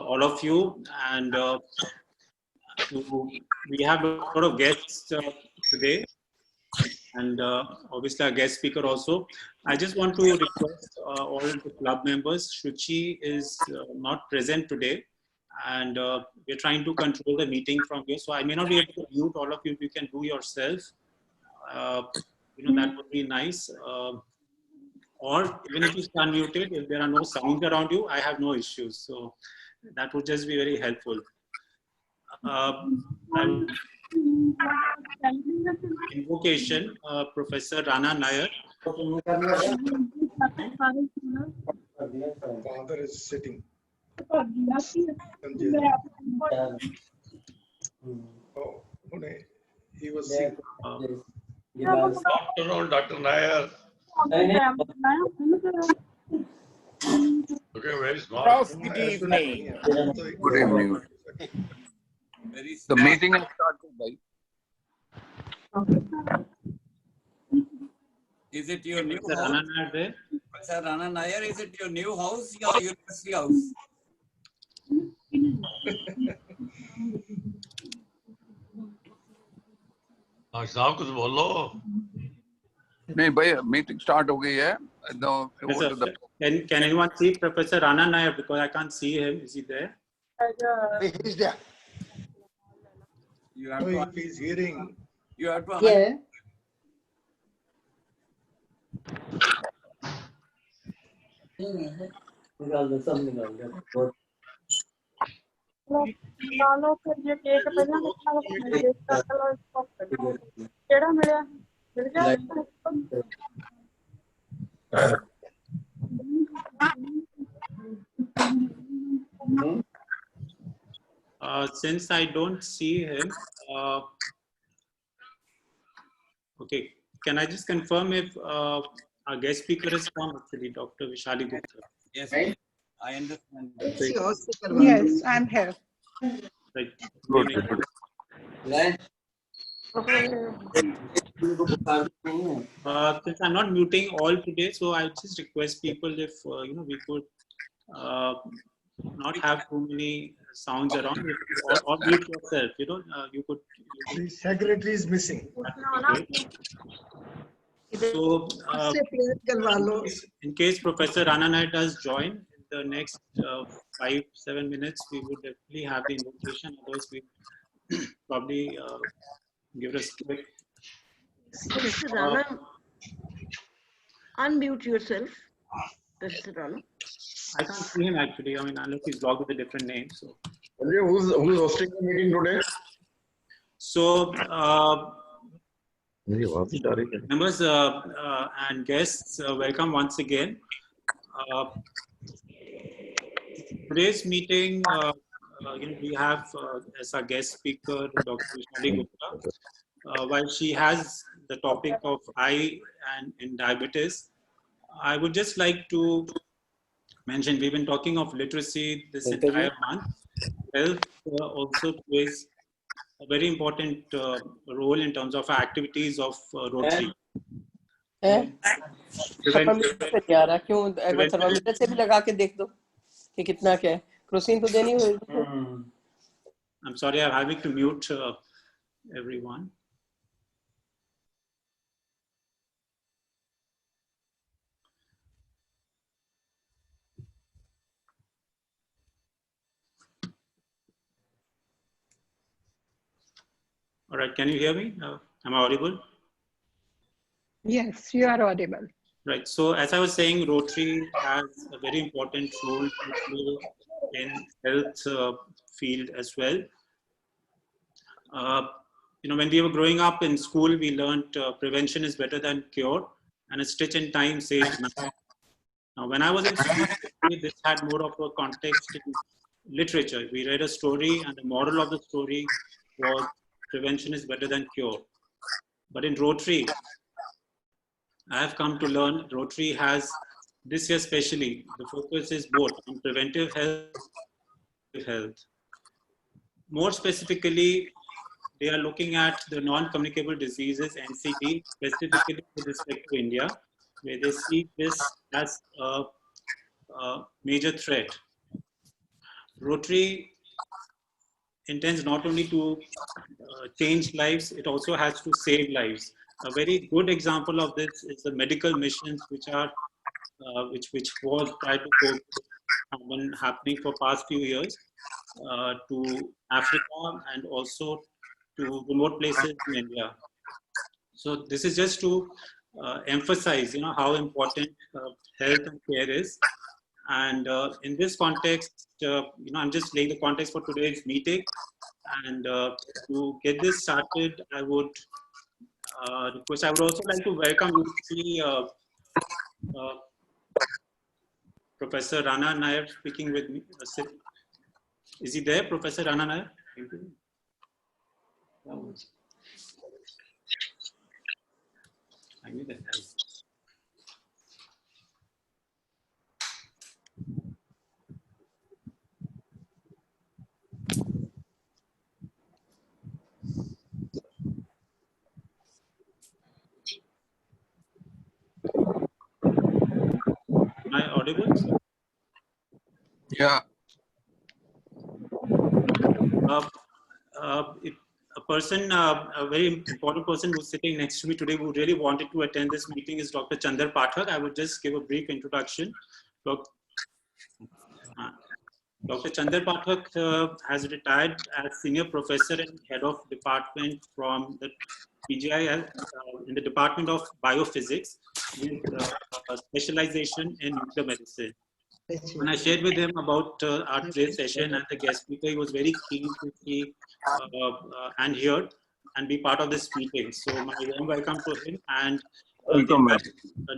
all of you. And we have a lot of guests today, and obviously our guest speaker also. I just want to request all the club members. Shuchi is not present today, and we're trying to control the meeting from here. So I may not be able to mute all of you. If you can do yourself, that would be nice. Or even if you stand muted, if there are no sounds around you, I have no issues. So that would just be very helpful. Invocation, Professor Rana Nair. Father is sitting. Oh, he was sick. Afternoon, Dr. Nair. Okay, very small. Good evening. Good evening. The meeting has started, right? Is it your new Professor house? Rana Nair there? Professor Rana Nair, is it your new house or university house? साहब कुछ बोलो. नहीं भाई meeting start हो गई है. No, Yes, sir. Can anyone see Professor Rana Nair, because I can't see him? Is he there? He's there. You have So to, if he's hearing, you have to Yeah. Since I don't see him, okay, can I just confirm if our guest speaker is from actually, Dr. Vishali Gupta? Yes, I understand. Yes, I'm here. Right. Good. Since I'm not muting all today, so I just request people if we could not have too many sounds around, or mute yourself. You could. the secretary is missing. So, in case Professor Rana Nair does join in the next 5-7 minutes, we would definitely have the invocation. Otherwise, we probably give us quick. Mr. Rana, unmute yourself. Mr. Rana. I can't see him actually. I mean, unless he's logged with a different name. So, Who's hosting the meeting today? so members and guests, welcome once again. Today's meeting, we have as our guest speaker Dr. Vishali Gupta. While she has the topic of eye and in diabetes, I would just like to mention we've been talking of literacy this entire month. Health also plays a very important role in terms of activities of Rotary. क्यों एक बार thermometer से भी लगा के देख दो कि कितना क्या है. क्रोसिन तो देनी होगी. I'm sorry, I'm having to mute everyone. All right, can you hear me? Am I audible? Yes, you are audible. Right. So as I was saying, Rotary has a very important role to play in health field as well. When we were growing up in school, we learned prevention is better than cure, and a stitch in time saves none. Now, when I was in school, this had more of a context in literature. We read a story, and the moral of the story was prevention is better than cure. But in Rotary, I have come to learn Rotary has, this year especially, the focus is both on preventive health. More specifically, they are looking at the non-communicable diseases, NCD, specifically with respect to India, where they see this as a major threat. Rotary intends not only to change lives, it also has to save lives. A very good example of this is the medical missions, which was tried to COVID, have been happening for past few years to Africa and also to remote places in India. So this is just to emphasize, how important health and care is. And in this context, I'm just laying the context for today's meeting. And to get this started, I would request, I would also like to welcome Professor Rana Nair speaking with me. Is he there, Professor Rana Nair? I knew that. Am I audible? Yeah. A very important person who's sitting next to me today who really wanted to attend this meeting is Dr. Chandar Pathak. I would just give a brief introduction. Dr. Chandar Pathak has retired as senior professor and head of department from the PGI in the Department of Biophysics with specialization in nuclear medicine. When I shared with him about our today's session and the guest speaker, he was very keen to see and hear and be part of this meeting. So my warm welcome to him and the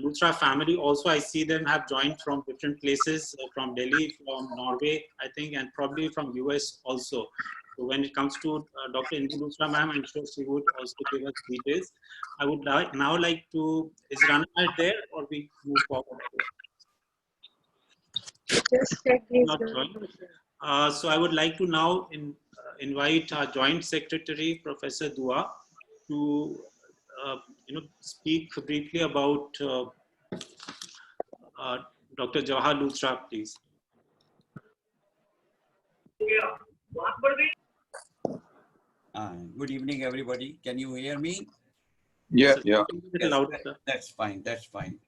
LUTHRA family. Also, I see them have joined from different places, from Delhi, from Norway, I think, and probably from US also. So when it comes to Dr. Indu LUTHRA ma'am, I'm sure she would also give us details. I would now like to, is Rana there or we move forward? Not joined. So I would like to now invite our Joint Secretary, Professor Dua, to speak briefly about Dr. JAWAHAR LUTHRA, please. Good evening, everybody. Can you hear me? Yeah, So, yeah. yes, That's fine. That's fine.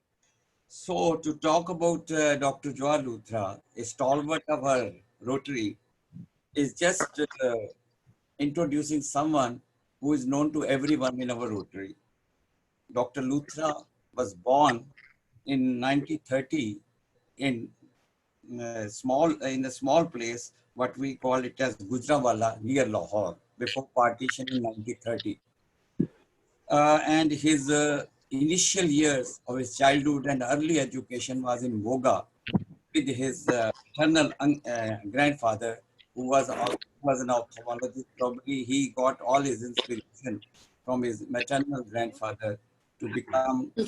So to talk about Dr. JAWAHAR LUTHRA, a stalwart of our Rotary, is just introducing someone who is known to everyone in our Rotary. Dr. LUTHRA was born in 1930 in a small place, what we call it as Gujranwala near Lahore, before partition in 1930. And his initial years of his childhood and early education was in Moga with his paternal grandfather, who was an ophthalmologist. Probably he got all his inspiration from his maternal grandfather to become a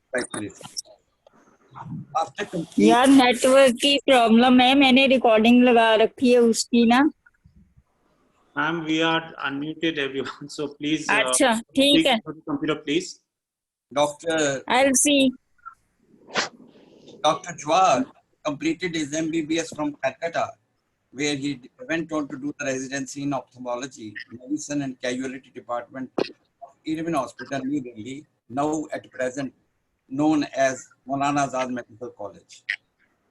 specialist. After complete, यार network की problem है मैंने recording लगा रखी है उसकी ना Ma'am, we are unmuted everyone, so please अच्छा ठीक है computer, please. I'll see Dr. JAWAHAR completed his MBBS from Calcutta, where he went on to do the residency in ophthalmology, medicine and casualty department of Irvin Hospital, New Delhi, now at present known as Maulana Azad Medical College.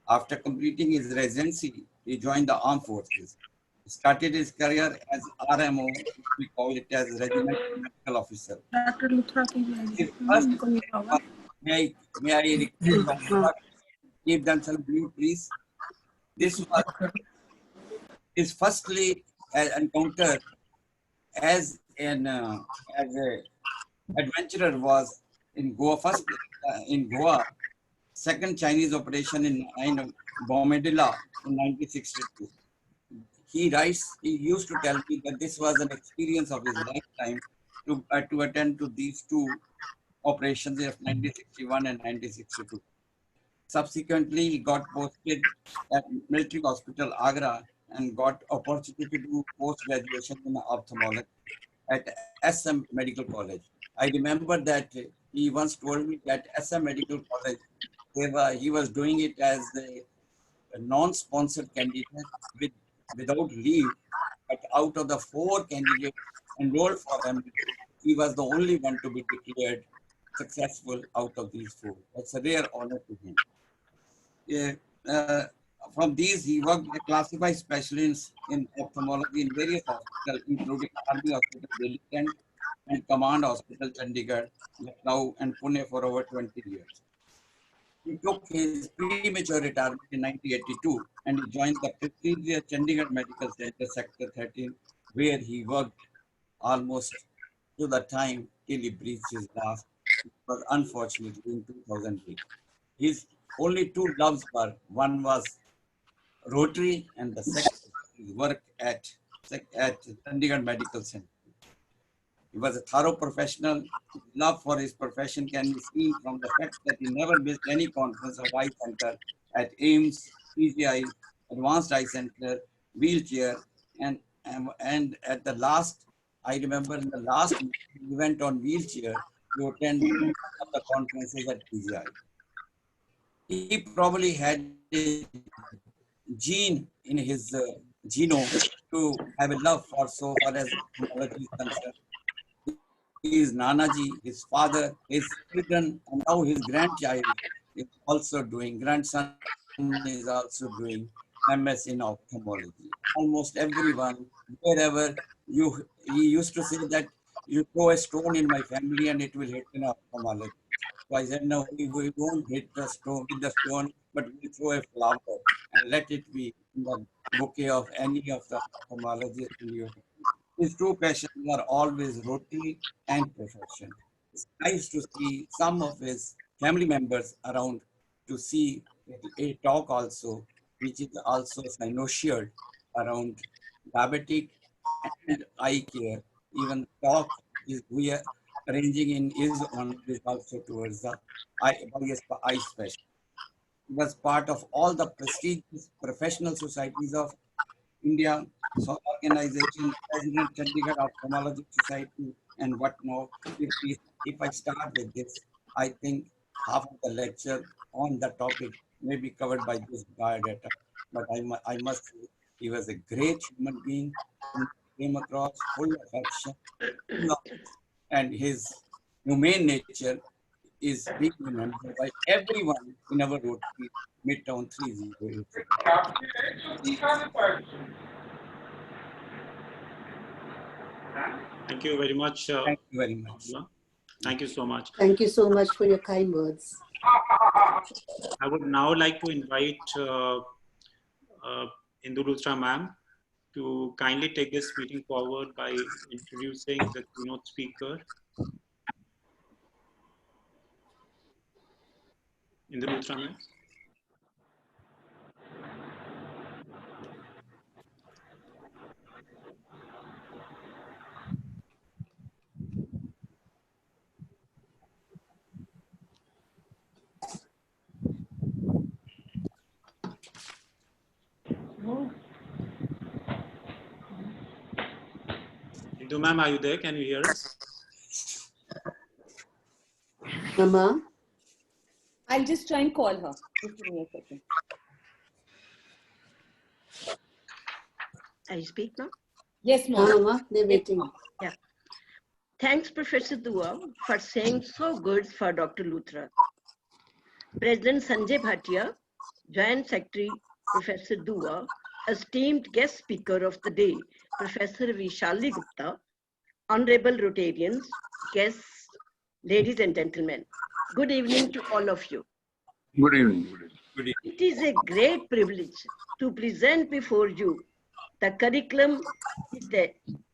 After completing his residency, he joined the armed forces. He started his career as RMO, we call it as Regimental Medical Officer. His first, may I request keep themselves mute, please. This was his firstly encounter as an adventurer was in Goa. First in Goa, second Chinese operation in Bombadilla in 1962. He writes, he used to tell me that this was an experience of his lifetime to attend to these two operations of 1961 and 1962. Subsequently, he got posted at Military Hospital, Agra, and got opportunity to do post-graduation in ophthalmology at SM Medical College. I remember that he once told me that SM Medical College, he was doing it as the a non-sponsored candidate without leave, but out of the 4 candidates enrolled for them, he was the only one to be declared successful out of these 4. That's a rare honor to him. Yeah, from these, he worked as a classified specialist in ophthalmology in various hospitals, including Army Hospital, Delhi Kent, and Command Hospital, Chandigarh, Lucknow, and Pune for over 20 years. He took his premature retirement in 1982 and he joined the prestigious Chandigarh Medical Center, Sector 13, where he worked almost to the time till he breathed his last, but unfortunately in 2008. His only 2 loves were, one was Rotary and the second his work at Chandigarh Medical Center. He was a thorough professional. His love for his profession can be seen from the fact that he never missed any conference of eye center at AIMS, PGI, Advanced Eye Center, wheelchair, and at the last, I remember in the last meeting, he went on wheelchair to attend one of the conferences at PGI. He probably had a gene in his genome to have a love for so far as technology is concerned. His Nanaji, his father, his children, and now his grandchild is also doing, grandson is also doing MS in ophthalmology. Almost everyone, wherever he used to say that you throw a stone in my family and it will hit in ophthalmology. So I said, no, we won't hit the stone with the stone, but we throw a flower and let it be in the bouquet of any of the ophthalmologists in your. His true passions are always Rotary and profession. It's nice to see some of his family members around to see a talk also, which is also synovial around diabetic and eye care. Even talk is we are arranging in his honor is also towards the eye specialist. He was part of all the prestigious professional societies of India, so organization, President Chandigarh Ophthalmology Society, and whatnot. If I start with this, I think half of the lecture on the topic may be covered by this biodata. But I must say, he was a great human being who came across full of action, and his humane nature is being remembered by everyone in our Rotary Midtown 308. Thank you very much. Thank you very much. Thank you so much. Thank you so much for your kind words. I would now like to invite Indu LUTHRA ma'am to kindly take this meeting forward by introducing the keynote speaker. Indu LUTHRA ma'am. Indu ma'am, are you there? Can you hear us? Mama? I'll just try and call her. Just give me a second. I speak now? Yes, ma'am. Mama, they're waiting. Yeah. Thanks, Professor Dua, for saying so good for Dr. LUTHRA. President Sanjay Bhatia, Joint Secretary Professor Dua, esteemed guest speaker of the day, Professor Vishali Gupta, honorable Rotarians, guests, ladies and gentlemen. Good evening to all of you. Good evening. Good evening. It is a great privilege to present before you the curriculum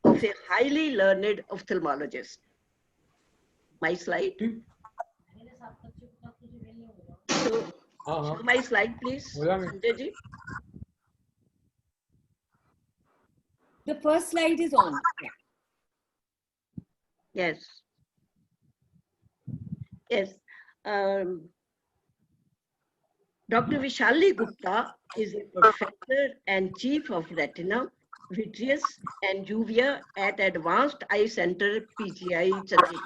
of a highly learned ophthalmologist. My slide. Show my slide, please. Sanjay ji. The first slide is on. Yes. Yes. Dr. Vishali Gupta is a professor and chief of Retina, Vitreo, and Uvea at Advanced Eye Center, PGI, Chandigarh.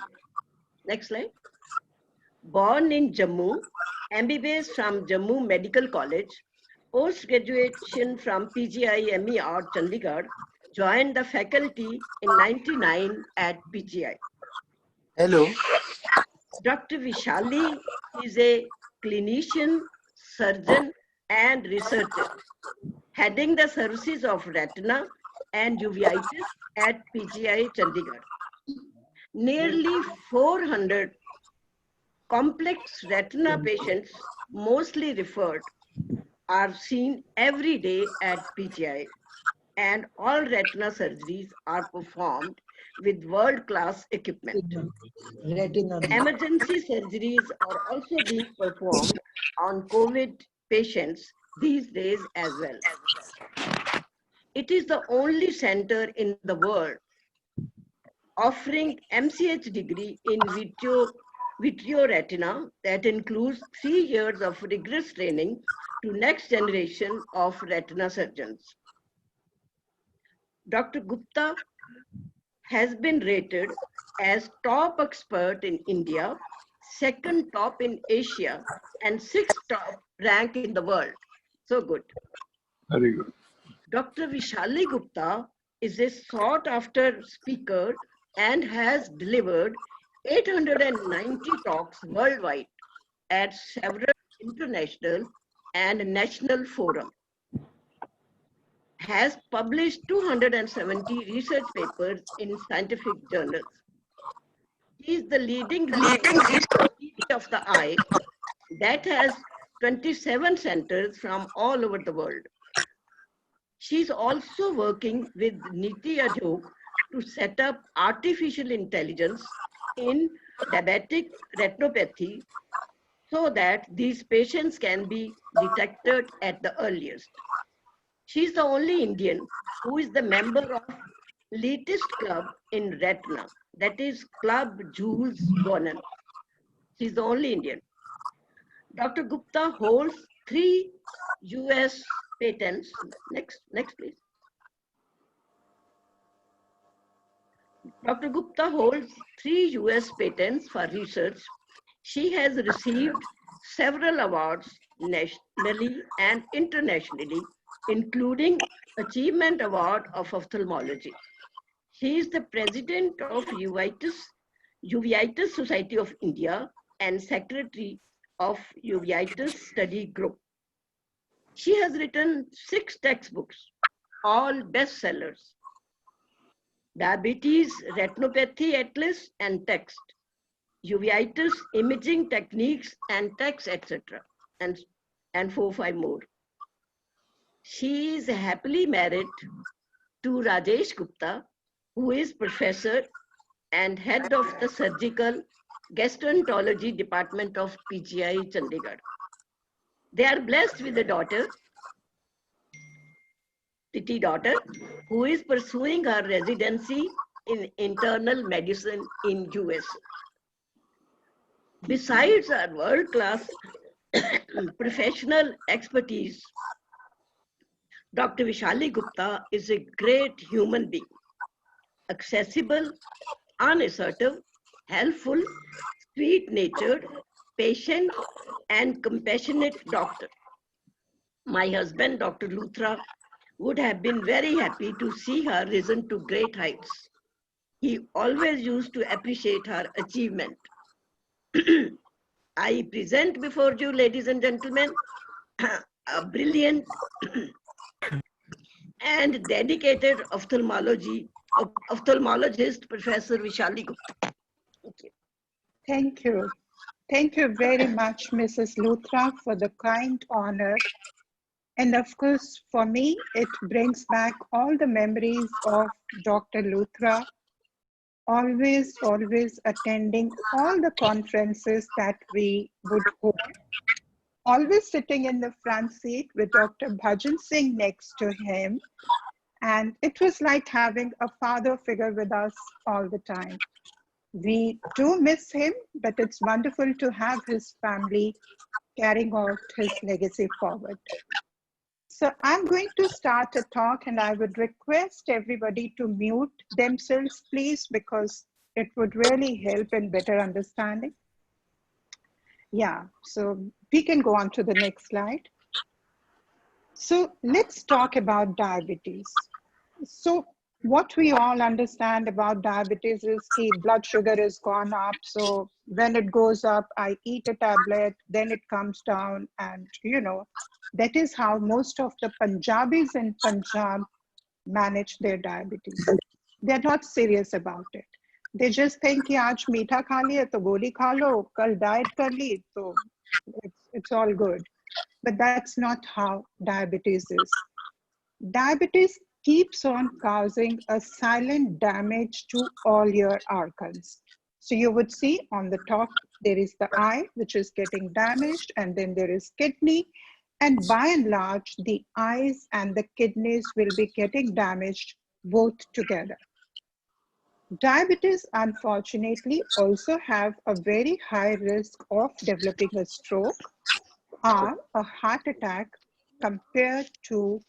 Next slide. Born in Jammu, MBBS from Jammu Medical College, Post-graduation from PGI MER Chandigarh, joined the faculty in 99 at PGI. Hello. Dr. Vishali is a clinician, surgeon, and researcher, heading the services of Retina and Uveitis at PGI Chandigarh. Nearly 400 complex retina patients, mostly referred, are seen every day at PGI, and all retina surgeries are performed with world-class equipment. Emergency surgeries are also being performed on COVID patients these days as well. It is the only center in the world offering MCH degree in Vitreo Retina that includes 3 years of rigorous training to next generation of retina surgeons. Dr. Gupta has been rated as top expert in India, second top in Asia, and 6th top rank in the world. So good. Very good. Dr. Vishali Gupta is a sought after speaker and has delivered 890 talks worldwide at several international and national forums. Has published 270 research papers in scientific journals. He is the leading researcher of the eye that has 27 centers from all over the world. She is also working with Niti Aayog to set up artificial intelligence in diabetic retinopathy so that these patients can be detected at the earliest. She is the only Indian who is the member of elitist club in Retina, that is Club Jules Vernon. She is the only Indian. Dr. Gupta holds 3 US patents. Next please. Dr. Gupta holds 3 US patents for research. She has received several awards nationally and internationally, including Achievement Award of Ophthalmology. She is the president of Uveitis Society of India and secretary of Uveitis Study Group. She has written 6 textbooks, all bestsellers: Diabetes Retinopathy Atlas and Text, Uveitis Imaging Techniques and Text, etc., and 4-5 more. She is happily married to Rajesh Gupta, who is professor and head of the surgical gastroenterology department of PGI Chandigarh. They are blessed with a daughter, petty daughter, who is pursuing her residency in internal medicine in US. Besides her world-class professional expertise, Dr. Vishali Gupta is a great human being, accessible, unassertive, helpful, sweet-natured, patient, and compassionate doctor. My husband, Dr. LUTHRA, would have been very happy to see her risen to great heights. He always used to appreciate her achievement. I present before you, ladies and gentlemen, a brilliant and dedicated ophthalmologist, Professor Vishali Gupta. Okay. Thank you. Thank you very much, Mrs. Luthra, for the kind honor. And of course, for me, it brings back all the memories of Dr. Luthra, always attending all the conferences that we would hold, always sitting in the front seat with Dr. Bhajan Singh next to him. And it was like having a father figure with us all the time. We do miss him, but it's wonderful to have his family carrying out his legacy forward. So I'm going to start a talk, and I would request everybody to mute themselves, please, because it would really help in better understanding. Yeah, so we can go on to the next slide. So let's talk about diabetes. So what we all understand about diabetes is that blood sugar has gone up. So when it goes up, I eat a tablet, then it comes down. And, you know, that is how most of the Punjabis in Punjab manage their diabetes. They're not serious about it. They just think कि आज मीठा खा लिया तो गोली खा लो, कल diet कर ली तो it's all good. But that's not how diabetes is. Diabetes keeps on causing a silent damage to all your organs. So you would see on the top, there is the eye, which is getting damaged, and then there is kidney. And by and large, the eyes and the kidneys will be getting damaged both together. Diabetes, unfortunately, also have a very high risk of developing a stroke or a heart attack compared to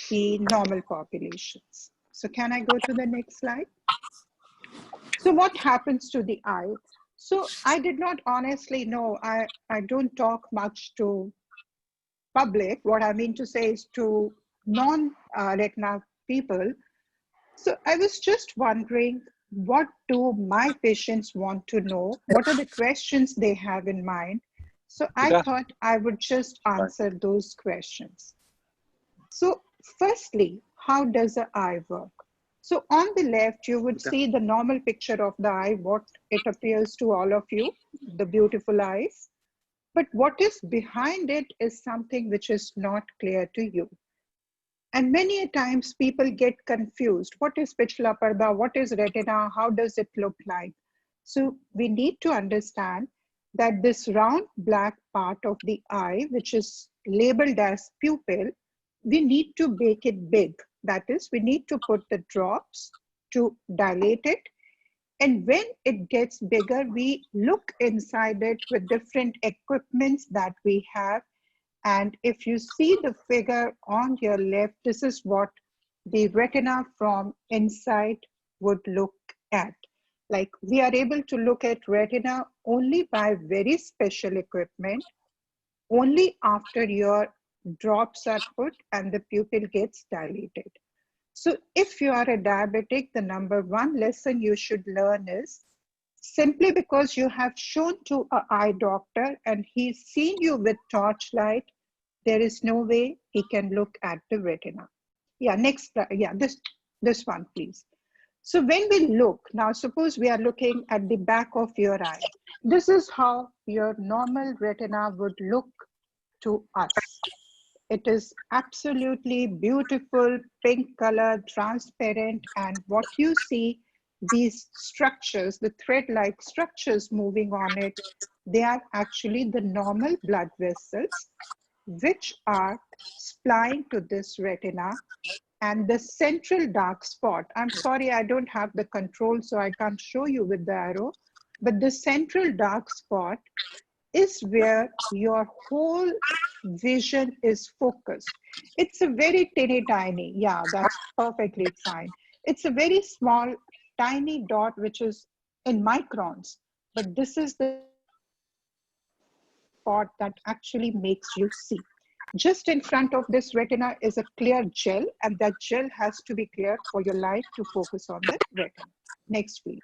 the normal populations. So can I go to the next slide? So what happens to the eye? So I did not honestly know, I don't talk much to public. What I mean to say is to non-retina people. So I was just wondering, what do my patients want to know? What are the questions they have in mind? So I thought I would just answer those questions. So firstly, how does the eye work? So on the left, you would see the normal picture of the eye, what it appears to all of you, the beautiful eyes. But what is behind it is something which is not clear to you. And many a times people get confused. What is pichla parda? What is retina? How does it look like? So we need to understand that this round black part of the eye, which is labeled as pupil, we need to make it big. That is, we need to put the drops to dilate it. And when it gets bigger, we look inside it with different equipments that we have. And if you see the figure on your left, this is what the retina from inside would look at. Like, we are able to look at retina only by very special equipment, only after your drops are put and the pupil gets dilated. So if you are a diabetic, the number one lesson you should learn is, simply because you have shown to an eye doctor and he's seen you with torchlight, there is no way he can look at the retina. Yeah, next, yeah, this one, please. So when we look, now suppose we are looking at the back of your eye. This is how your normal retina would look to us. It is absolutely beautiful, pink color, transparent, and what you see, these structures, the thread-like structures moving on it, they are actually the normal blood vessels which are supplying to this retina. And the central dark spot, I'm sorry, I don't have the control, so I can't show you with the arrow, but the central dark spot is where your whole vision is focused. It's a very tiny, yeah, that's perfectly fine. It's a very small, tiny dot, which is in microns, but this is the spot that actually makes you see. Just in front of this retina is a clear gel, and that gel has to be clear for your light to focus on the retina. Next, please.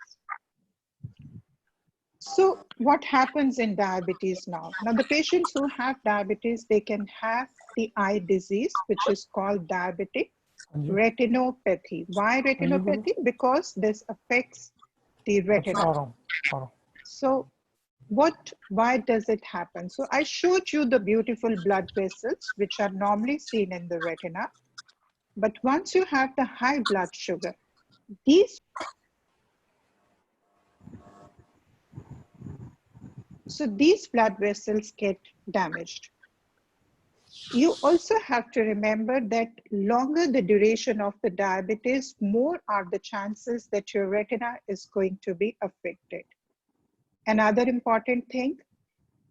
So what happens in diabetes now? Now, the patients who have diabetes, they can have the eye disease, which is called diabetic retinopathy. Why retinopathy? Because this affects the retina. So why does it happen? So I showed you the beautiful blood vessels, which are normally seen in the retina. But once you have the high blood sugar, these blood vessels get damaged. You also have to remember that longer the duration of the diabetes, more are the chances that your retina is going to be affected. Another important thing,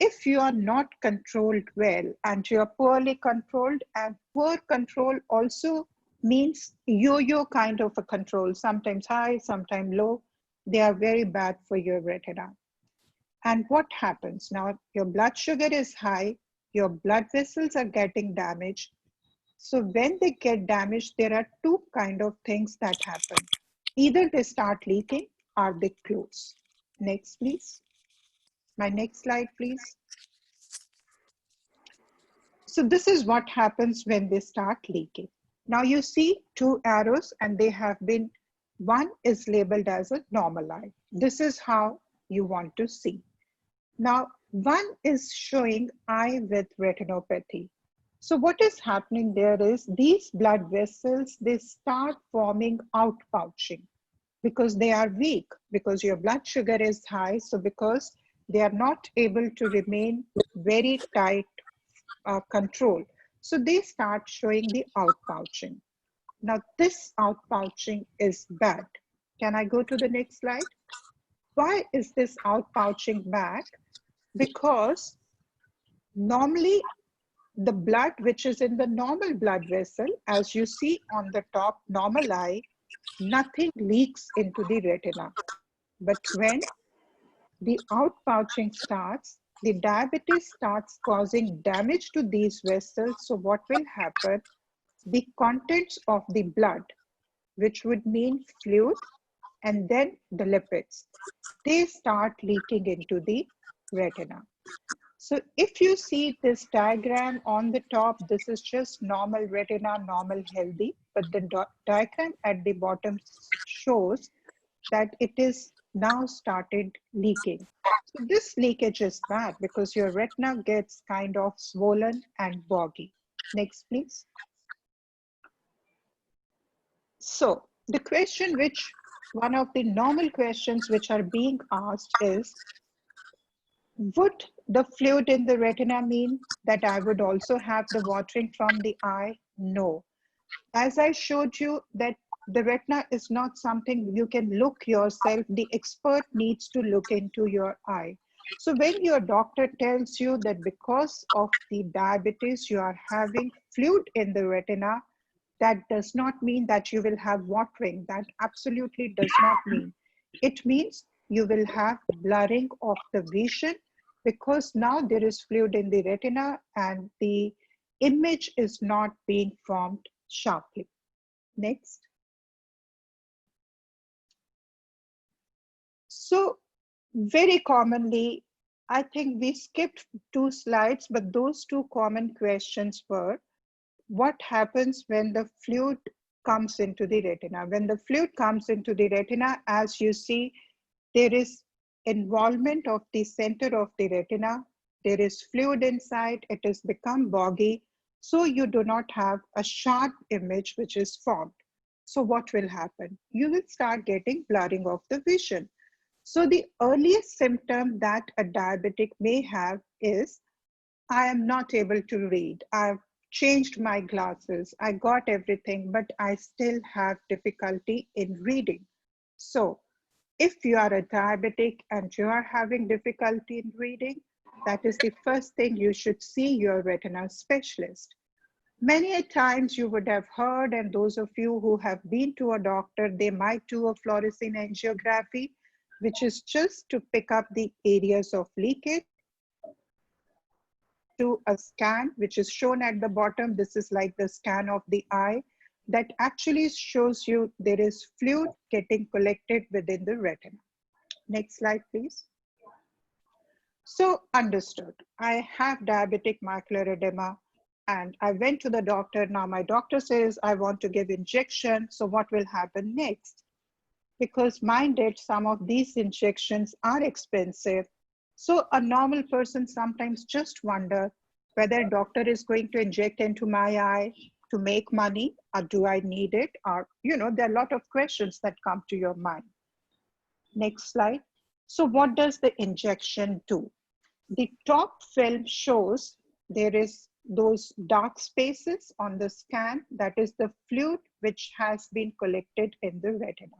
if you are not controlled well and you are poorly controlled, and poor control also means yo-yo kind of a control, sometimes high, sometimes low, they are very bad for your retina. And what happens? Now, your blood sugar is high, your blood vessels are getting damaged. So when they get damaged, there are two kind of things that happen. Either they start leaking or they close. Next, please. My next slide, please. So this is what happens when they start leaking. Now you see two arrows and they have been, one is labeled as a normal eye. This is how you want to see. Now, one is showing eye with retinopathy. So what is happening there is these blood vessels, they start forming outpouching because they are weak, because your blood sugar is high. So because they are not able to remain very tight control. So they start showing the outpouching. Now this outpouching is bad. Can I go to the next slide? Why is this outpouching bad? Because normally the blood which is in the normal blood vessel, as you see on the top normal eye, nothing leaks into the retina. But when the outpouching starts, the diabetes starts causing damage to these vessels. So what will happen? The contents of the blood, which would mean fluid, and then the lipids, they start leaking into the retina. So if you see this diagram on the top, this is just normal retina, normal healthy, but the diagram at the bottom shows that it is now started leaking. So this leakage is bad because your retina gets kind of swollen and boggy. Next, please. So the question which, one of the normal questions which are being asked is, would the fluid in the retina mean that I would also have the watering from the eye? No. As I showed you that the retina is not something you can look yourself. The expert needs to look into your eye. So when your doctor tells you that because of the diabetes, you are having fluid in the retina, that does not mean that you will have watering. That absolutely does not mean. It means you will have blurring of the vision because now there is fluid in the retina and the image is not being formed sharply. Next. So very commonly, I think we skipped 2 slides, but those 2 common questions were, what happens when the fluid comes into the retina? When the fluid comes into the retina, as you see, there is involvement of the center of the retina. There is fluid inside, it has become boggy. So you do not have a sharp image which is formed. So what will happen? You will start getting blurring of the vision. So the earliest symptom that a diabetic may have is, I am not able to read. I've changed my glasses. I got everything, but I still have difficulty in reading. So if you are a diabetic and you are having difficulty in reading, that is the first thing you should see your retina specialist. Many a times you would have heard, and those of you who have been to a doctor, they might do a fluorescein angiography, which is just to pick up the areas of leakage. To a scan, which is shown at the bottom. This is like the scan of the eye that actually shows you there is fluid getting collected within the retina. Next slide, please. So understood, I have diabetic macular edema and I went to the doctor. Now my doctor says I want to give injection. So what will happen next? Because mind it, some of these injections are expensive. So a normal person sometimes just wonder whether doctor is going to inject into my eye to make money, or do I need it? Or, you know, there are a lot of questions that come to your mind. Next slide. So what does the injection do? The top film shows there is those dark spaces on the scan. That is the fluid which has been collected in the retina.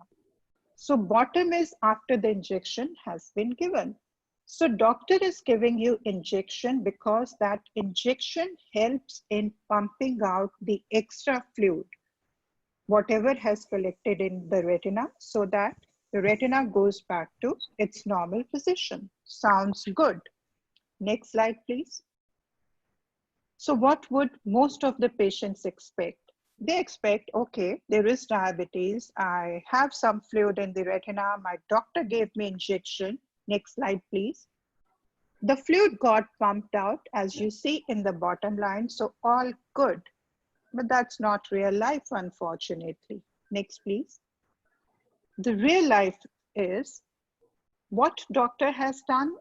So bottom is after the injection has been given. So doctor is giving you injection because that injection helps in pumping out the extra fluid, whatever has collected in the retina, so that the retina goes back to its normal position. Sounds good. Next slide, please. So what would most of the patients expect? They expect, okay, there is diabetes. I have some fluid in the retina. My doctor gave me injection. Next slide, please. The fluid got pumped out, as you see in the bottom line, so all good. But that's not real life, unfortunately. Next, please. The real life is what doctor has done.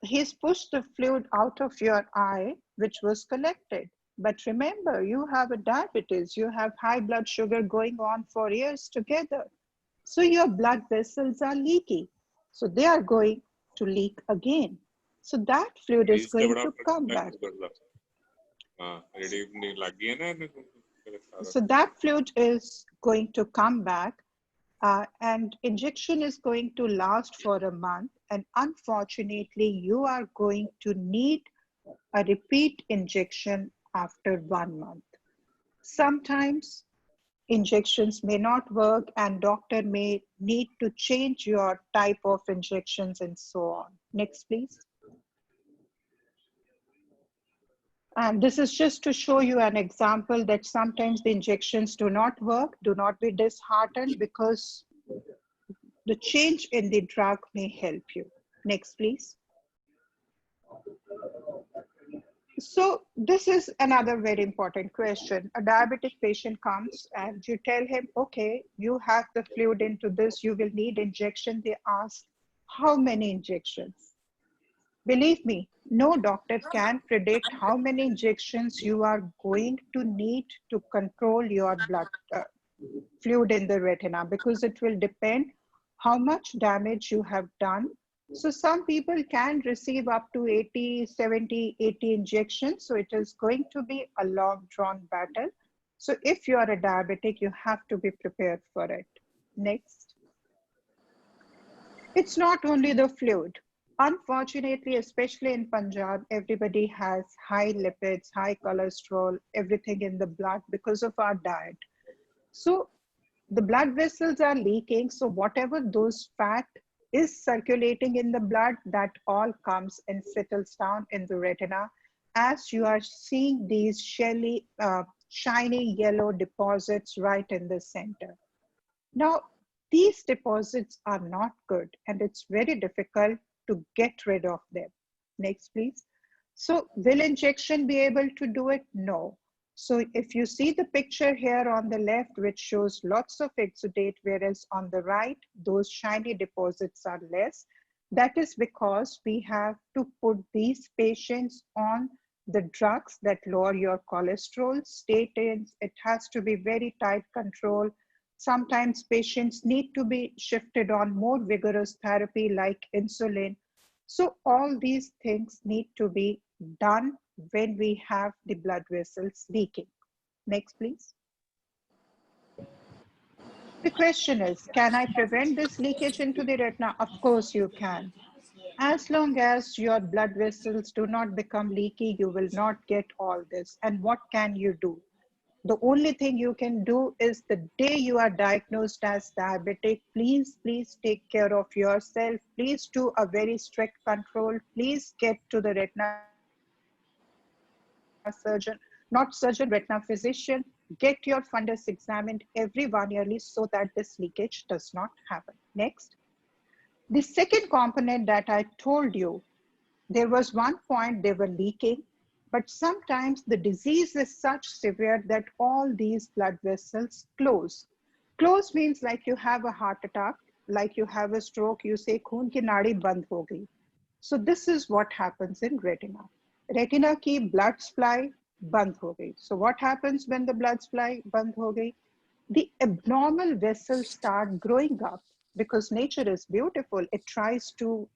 He's pushed the fluid out of your eye, which was collected. But remember, you have a diabetes, you have high blood sugar going on for years together. So your blood vessels are leaky. So they are going to leak again. So that fluid is going to come back. So that fluid is going to come back and injection is going to last for a month. And unfortunately, you are going to need a repeat injection after 1 month. Sometimes injections may not work and doctor may need to change your type of injections and so on. Next, please. And this is just to show you an example that sometimes the injections do not work. Do not be disheartened because the change in the drug may help you. Next, please. So this is another very important question. A diabetic patient comes and you tell him, okay, you have the fluid into this, you will need injection. They ask, how many injections? Believe me, no doctor can predict how many injections you are going to need to control your blood fluid in the retina, because it will depend how much damage you have done. So some people can receive up to 80, 70, 80 injections. So it is going to be a long drawn battle. So if you are a diabetic, you have to be prepared for it. Next. It's not only the fluid. Unfortunately, especially in Punjab, everybody has high lipids, high cholesterol, everything in the blood because of our diet. So the blood vessels are leaking. So whatever those fat is circulating in the blood, that all comes and settles down in the retina as you are seeing these shiny yellow deposits right in the center. Now, these deposits are not good and it's very difficult to get rid of them. Next, please. So will injection be able to do it? No. So if you see the picture here on the left, which shows lots of exudate, whereas on the right, those shiny deposits are less, that is because we have to put these patients on the drugs that lower your cholesterol, statins. It has to be very tight control. Sometimes patients need to be shifted on more vigorous therapy like insulin. So all these things need to be done when we have the blood vessels leaking. Next, please. The question is, can I prevent this leakage into the retina? Of course you can. As long as your blood vessels do not become leaky, you will not get all this. And what can you do? The only thing you can do is the day you are diagnosed as diabetic, please take care of yourself. Please do a very strict control. Please get to the retina surgeon, not surgeon, retina physician. Get your fundus examined every 1 yearly so that this leakage does not happen. Next. The second component that I told you, there was one point they were leaking, but sometimes the disease is such severe that all these blood vessels close. Close means like you have a heart attack, like you have a stroke, you say khoon ki naadi band ho gayi. So this is what happens in retina. Retina ki blood supply band ho gayi. So what happens when the blood supply band ho gayi? The abnormal vessels start growing up because nature is beautiful. It tries to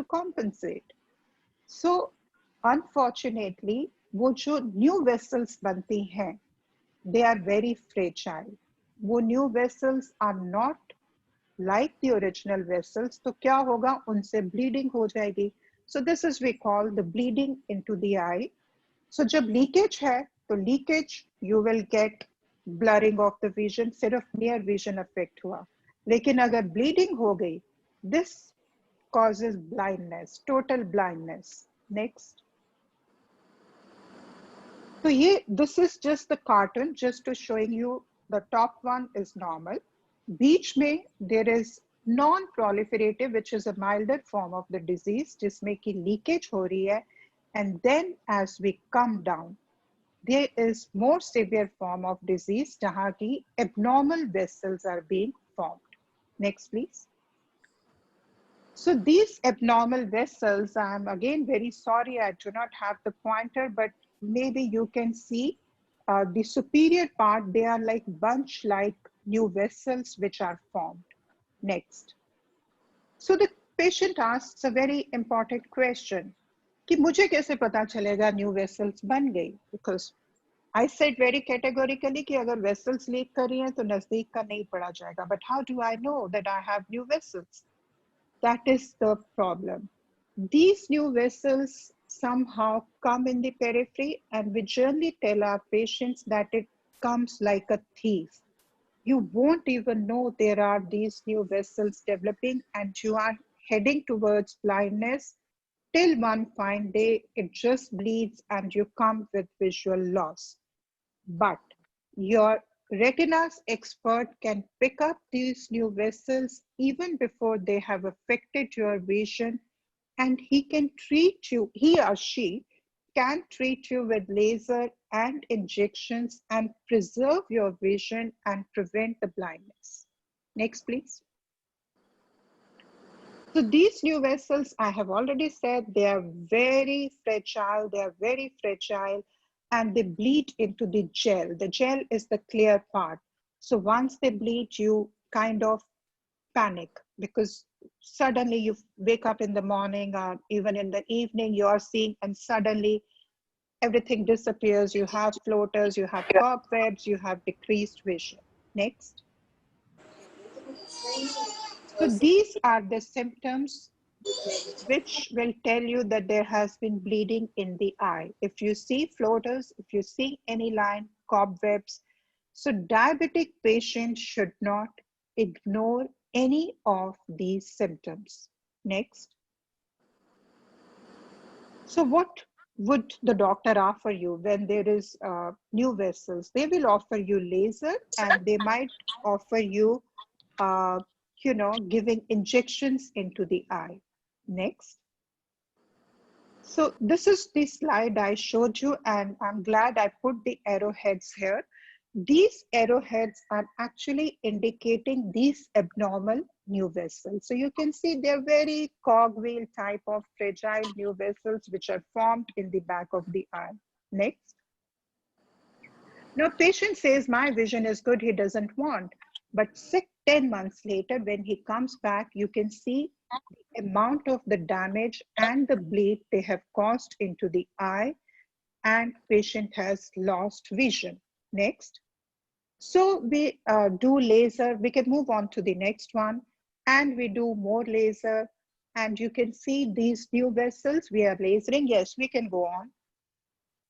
compensate. So unfortunately, वो जो new vessels बनती हैं, they are very fragile. वो new vessels are not like the original vessels. तो क्या होगा? उनसे bleeding हो जाएगी. So this is we call the bleeding into the eye. So जब leakage है, तो leakage you will get blurring of the vision, सिर्फ near vision affect हुआ. लेकिन अगर bleeding हो गई, this causes blindness, total blindness. Next. So this is just the cartoon, just to showing you the top one is normal. Beach में there is non-proliferative, which is a milder form of the disease, जिसमें कि leakage हो रही है, and then as we come down, there is more severe form of disease, जहाँ की abnormal vessels are being formed. Next, please. So these abnormal vessels, I'm again very sorry I do not have the pointer, but maybe you can see the superior part, they are like bunch-like new vessels which are formed. Next. So the patient asks a very important question, कि मुझे कैसे पता चलेगा new vessels बन गई? Because I said very categorically कि अगर vessels leak कर रही हैं तो नजदीक का नहीं पड़ा जाएगा. But how do I know that I have new vessels? That is the problem. These new vessels somehow come in the periphery, and we generally tell our patients that it comes like a thief. You won't even know there are these new vessels developing, and you are heading towards blindness till one fine day it just bleeds and you come with visual loss. But your retina's expert can pick up these new vessels even before they have affected your vision, and he can treat you, he or she can treat you with laser and injections and preserve your vision and prevent the blindness. Next, please. So these new vessels, I have already said, they are very fragile. They are very fragile, and they bleed into the gel. The gel is the clear part. So once they bleed, you kind of panic because suddenly you wake up in the morning or even in the evening, you are seeing, and suddenly everything disappears. You have floaters, you have cobwebs, you have decreased vision. Next. So these are the symptoms which will tell you that there has been bleeding in the eye. If you see floaters, if you see any line, cobwebs, so diabetic patients should not ignore any of these symptoms. Next. So what would the doctor offer you when there is new vessels? They will offer you laser, and they might offer you, giving injections into the eye. Next. So this is the slide I showed you, and I'm glad I put the arrowheads here. These arrowheads are actually indicating these abnormal new vessels. So you can see they're very cogwheel type of fragile new vessels which are formed in the back of the eye. Next. Now patient says my vision is good, he doesn't want, but 10 months later when he comes back, you can see the amount of the damage and the bleed they have caused into the eye, and patient has lost vision. Next. So we do laser, we can move on to the next one, and we do more laser, and you can see these new vessels we are lasering. Yes, we can go on.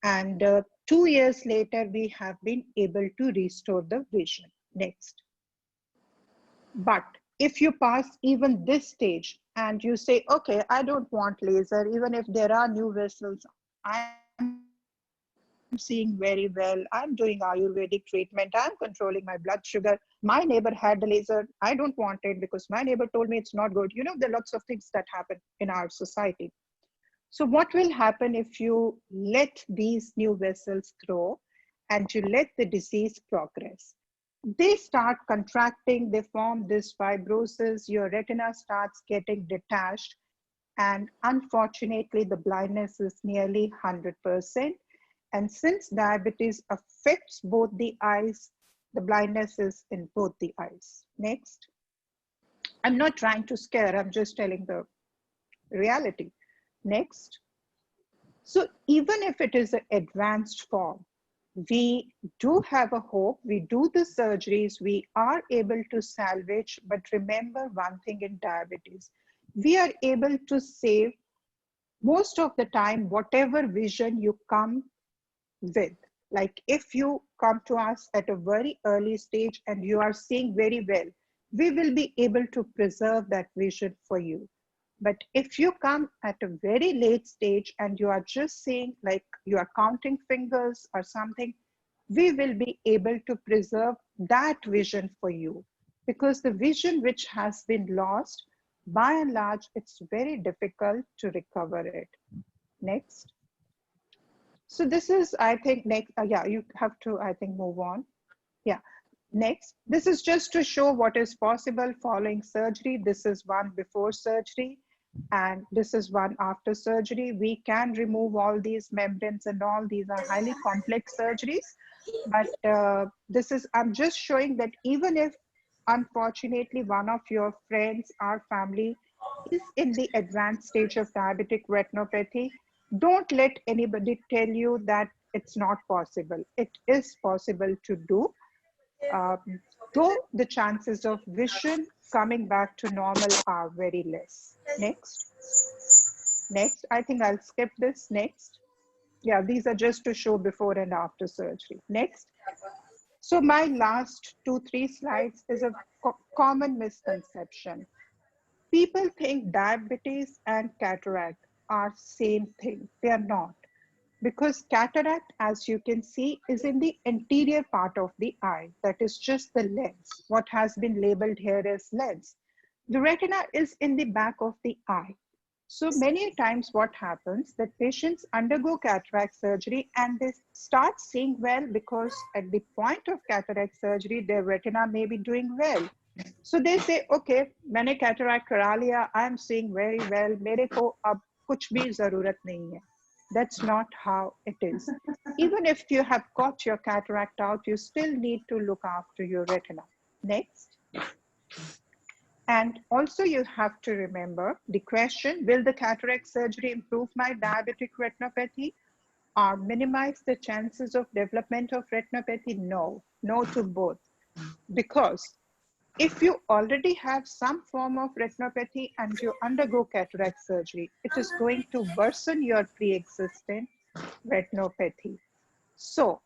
And 2 years later, we have been able to restore the vision. Next. But if you pass even this stage and you say, okay, I don't want laser, even if there are new vessels, I'm seeing very well, I'm doing Ayurvedic treatment, I'm controlling my blood sugar, my neighbor had the laser, I don't want it because my neighbor told me it's not good. You know, there are lots of things that happen in our society. So what will happen if you let these new vessels grow and you let the disease progress? They start contracting, they form this fibrosis, your retina starts getting detached, and unfortunately the blindness is nearly 100%. And since diabetes affects both the eyes, the blindness is in both the eyes. Next. I'm not trying to scare, I'm just telling the reality. Next. So even if it is an advanced form, we do have a hope, we do the surgeries, we are able to salvage, but remember one thing in diabetes, we are able to save most of the time whatever vision you come with. Like if you come to us at a very early stage and you are seeing very well, we will be able to preserve that vision for you. But if you come at a very late stage and you are just saying like you are counting fingers or something, we will be able to preserve that vision for you, because the vision which has been lost, by and large, it's very difficult to recover it. Next. So this is, I think, next, yeah, you have to, I think, move on. Yeah, next. This is just to show what is possible following surgery. This is one before surgery, and this is one after surgery. We can remove all these membranes and all. These are highly complex surgeries, but this is, I'm just showing that even if unfortunately one of your friends or family is in the advanced stage of diabetic retinopathy, don't let anybody tell you that it's not possible. It is possible to do, though the chances of vision coming back to normal are very less. Next. Next, I think I'll skip this. Next. Yeah, these are just to show before and after surgery. Next. So my last 2-3 slides is a common misconception. People think diabetes and cataract are same thing. They are not. Because cataract, as you can see, is in the anterior part of the eye. That is just the lens. What has been labeled here is lens. The retina is in the back of the eye. So many times what happens that patients undergo cataract surgery and they start seeing well because at the point of cataract surgery, their retina may be doing well. So they say, okay, मैंने cataract करा लिया, I am seeing very well, मेरे को अब कुछ भी ज़रूरत नहीं है. That's not how it is. Even if you have got your cataract out, you still need to look after your retina. Next. And also you have to remember the question, will the cataract surgery improve my diabetic retinopathy or minimize the chances of development of retinopathy? No, no to both. Because if you already have some form of retinopathy and you undergo cataract surgery, it is going to worsen your pre-existing retinopathy. So,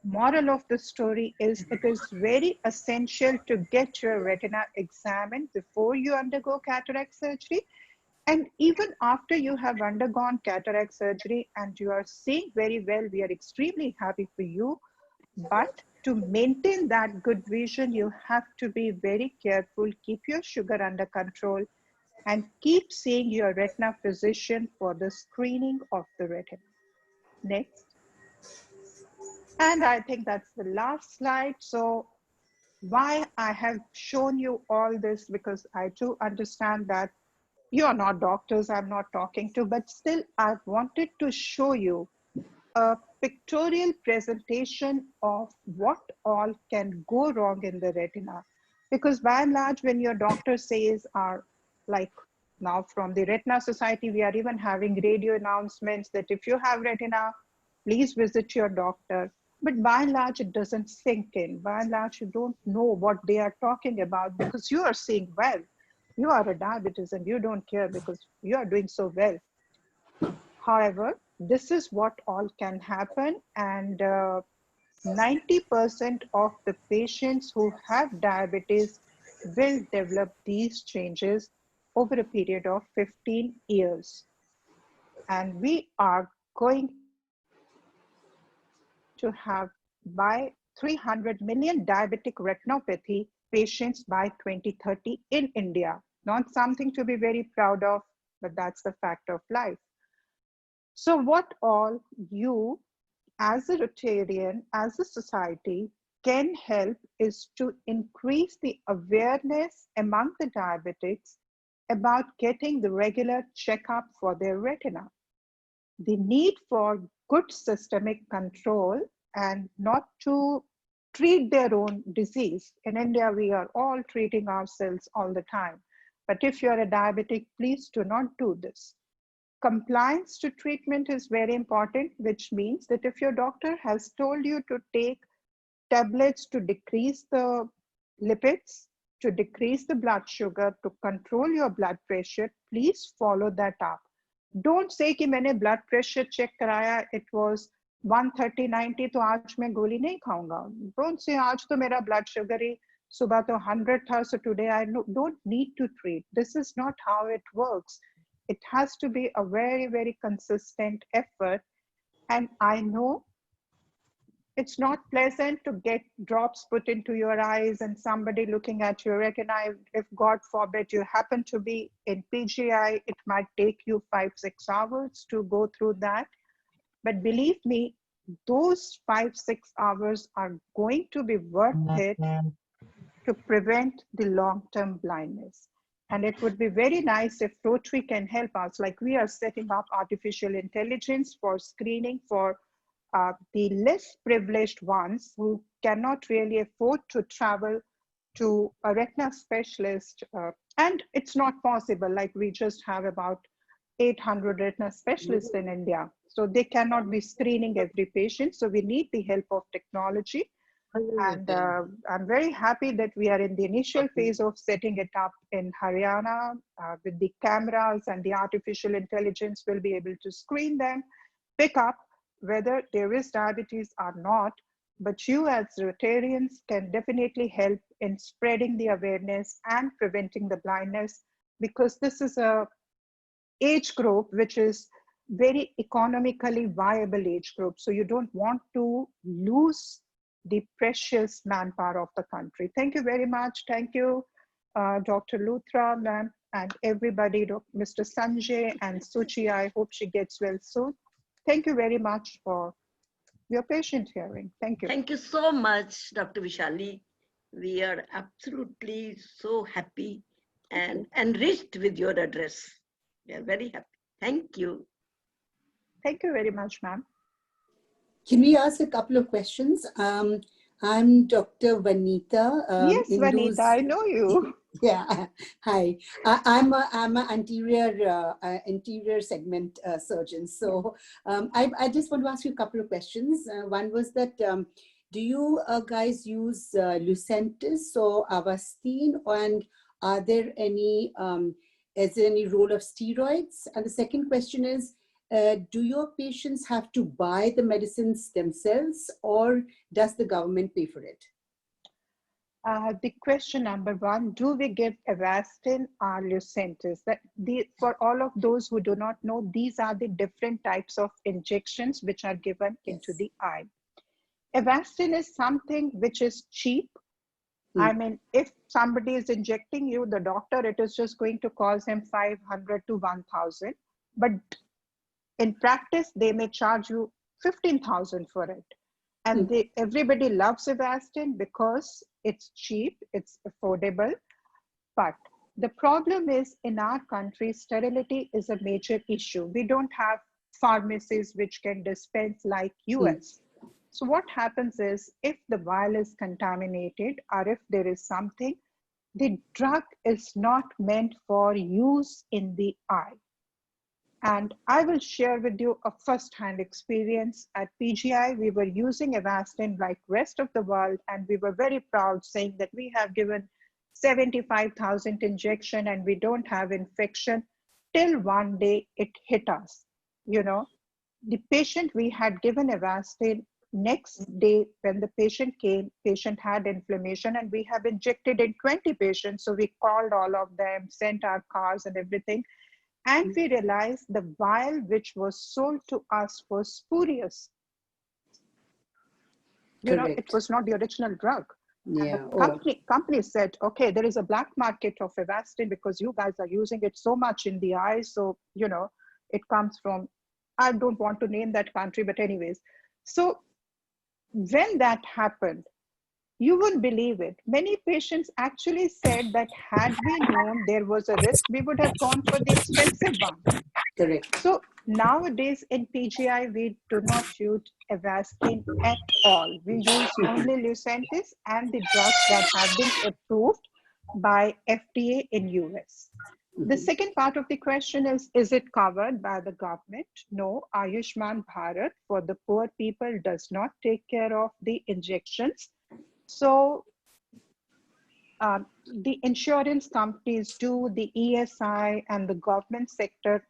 moral of the story is it is very essential to get your retina examined before you undergo cataract surgery. And even after you have undergone cataract surgery and you are seeing very well, we are extremely happy for you. But to maintain that good vision, you have to be very careful, keep your sugar under control, and keep seeing your retina physician for the screening of the retina. Next. And I think that's the last slide. So why I have shown you all this, because I do understand that you are not doctors, I'm not talking to, but still I wanted to show you a pictorial presentation of what all can go wrong in the retina. Because by and large, when your doctor says, like now from the Retina Society, we are even having radio announcements that if you have retina, please visit your doctor. But by and large, it doesn't sink in. By and large, you don't know what they are talking about because you are seeing well. You are a diabetes and you don't care because you are doing so well. However, this is what all can happen, and 90% of the patients who have diabetes will develop these changes over a period of 15 years. And we are going to have by 300 million diabetic retinopathy patients by 2030 in India. Not something to be very proud of, but that's the fact of life. So what all you as a Rotarian, as a society can help is to increase the awareness among the diabetics about getting the regular checkup for their retina. The need for good systemic control and not to treat their own disease. In India, we are all treating ourselves all the time. But if you're a diabetic, please do not do this. Compliance to treatment is very important, which means that if your doctor has told you to take tablets to decrease the lipids, to decrease the blood sugar, to control your blood pressure, please follow that up. Don't say कि मैंने blood pressure check कराया, it was 130/90, तो आज मैं गोली नहीं खाऊंगा. Don't say आज तो मेरा blood sugar ही सुबह तो 100 था, so today I don't need to treat. This is not how it works. It has to be a very, very consistent effort. And I know it's not pleasant to get drops put into your eyes and somebody looking at your retina. If God forbid you happen to be in PGI, it might take you 5-6 hours to go through that. But believe me, those 5-6 hours are going to be worth it to prevent the long-term blindness. And it would be very nice if Rotary can help us, like we are setting up artificial intelligence for screening for the less privileged ones who cannot really afford to travel to a retina specialist. And it's not possible, like we just have about 800 retina specialists in India. So they cannot be screening every patient. So we need the help of technology. And I'm very happy that we are in the initial phase of setting it up in Haryana with the cameras, and the artificial intelligence will be able to screen them, pick up whether there is diabetes or not. But you as Rotarians can definitely help in spreading the awareness and preventing the blindness, because this is a age group which is very economically viable age group. So you don't want to lose the precious manpower of the country. Thank you very much. Thank you, Dr. Luthra, ma'am, and everybody, Mr. Sanjay and Suchi. I hope she gets well soon. Thank you very much for your patient hearing. Thank you. Thank you so much, Dr. Vishali. We are absolutely so happy and enriched with your address. We are very happy. Thank you. Thank you very much, ma'am. Can we ask a couple of questions? I'm Dr. Vanita. Yes, Vanita, I know you. Yeah, hi. I'm an anterior segment surgeon. So I just want to ask you a couple of questions. One was that, do you guys use Lucentis or Avastin, and are there any, is there any role of steroids? And the second question is, do your patients have to buy the medicines themselves, or does the government pay for it? The question number one, do we give Avastin or Lucentis? For all of those who do not know, these are the different types of injections which are given into the eye. Avastin is something which is cheap. I mean, if somebody is injecting you, the doctor, it is just going to cost him 500 to 1,000. But in practice, they may charge you 15,000 for it. And everybody loves Avastin because it's cheap, it's affordable. But the problem is, in our country, sterility is a major issue. We don't have pharmacies which can dispense like US. So what happens is, if the vial is contaminated, or if there is something, the drug is not meant for use in the eye. And I will share with you a first-hand experience. At PGI, we were using Avastin like rest of the world, and we were very proud saying that we have given 75,000 injection and we don't have infection, till one day it hit us. You know, the patient we had given Avastin, next day when the patient came, patient had inflammation, and we have injected in 20 patients. So we called all of them, sent our cars and everything. And we realized the vial which was sold to us was spurious. You know, it was not the original drug. Yeah. And the company said, okay, there is a black market of Avastin because you guys are using it so much in the eye. So, you know, it comes from, I don't want to name that country, but anyways. So when that happened, you wouldn't believe it. Many patients actually said that had we known there was a risk, we would have gone for the expensive one. Correct. So nowadays in PGI, we do not use Avastin at all. We use only Lucentis and the drugs that have been approved by FDA in US. The second part of the question is it covered by the government? No, Ayushman Bharat for the poor people does not take care of the injections. So the insurance companies do, the ESI and the government sector,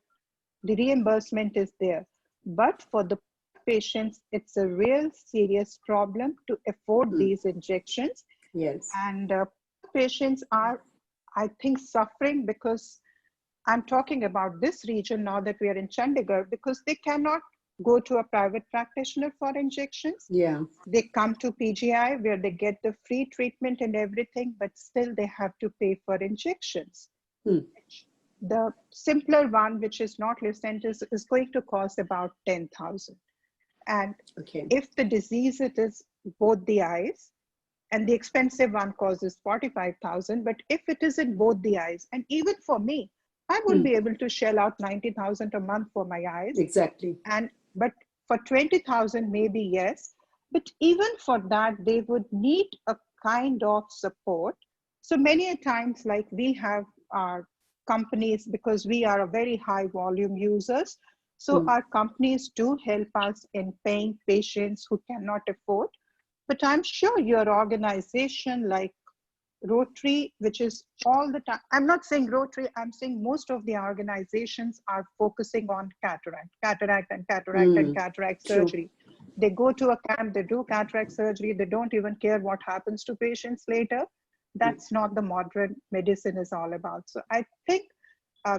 the reimbursement is there. But for the patients, it's a real serious problem to afford these injections. Yes. And patients are, I think, suffering because I'm talking about this region now that we are in Chandigarh, because they cannot go to a private practitioner for injections. Yeah. They come to PGI where they get the free treatment and everything, but still they have to pay for injections. The simpler one, which is not Lucentis, is going to cost about 10,000. And if the disease it is both the eyes, and the expensive one causes 45,000, but if it is in both the eyes, and even for me, I would be able to shell out 90,000 a month for my eyes. Exactly. But for 20,000, maybe yes. But even for that, they would need a kind of support. So many a times, like we have our companies, because we are a very high volume users. So our companies do help us in paying patients who cannot afford. But I'm sure your organization like Rotary, which is all the time, I'm not saying Rotary, I'm saying most of the organizations are focusing on cataract surgery. They go to a camp, they do cataract surgery, they don't even care what happens to patients later. That's not the modern medicine is all about. So I think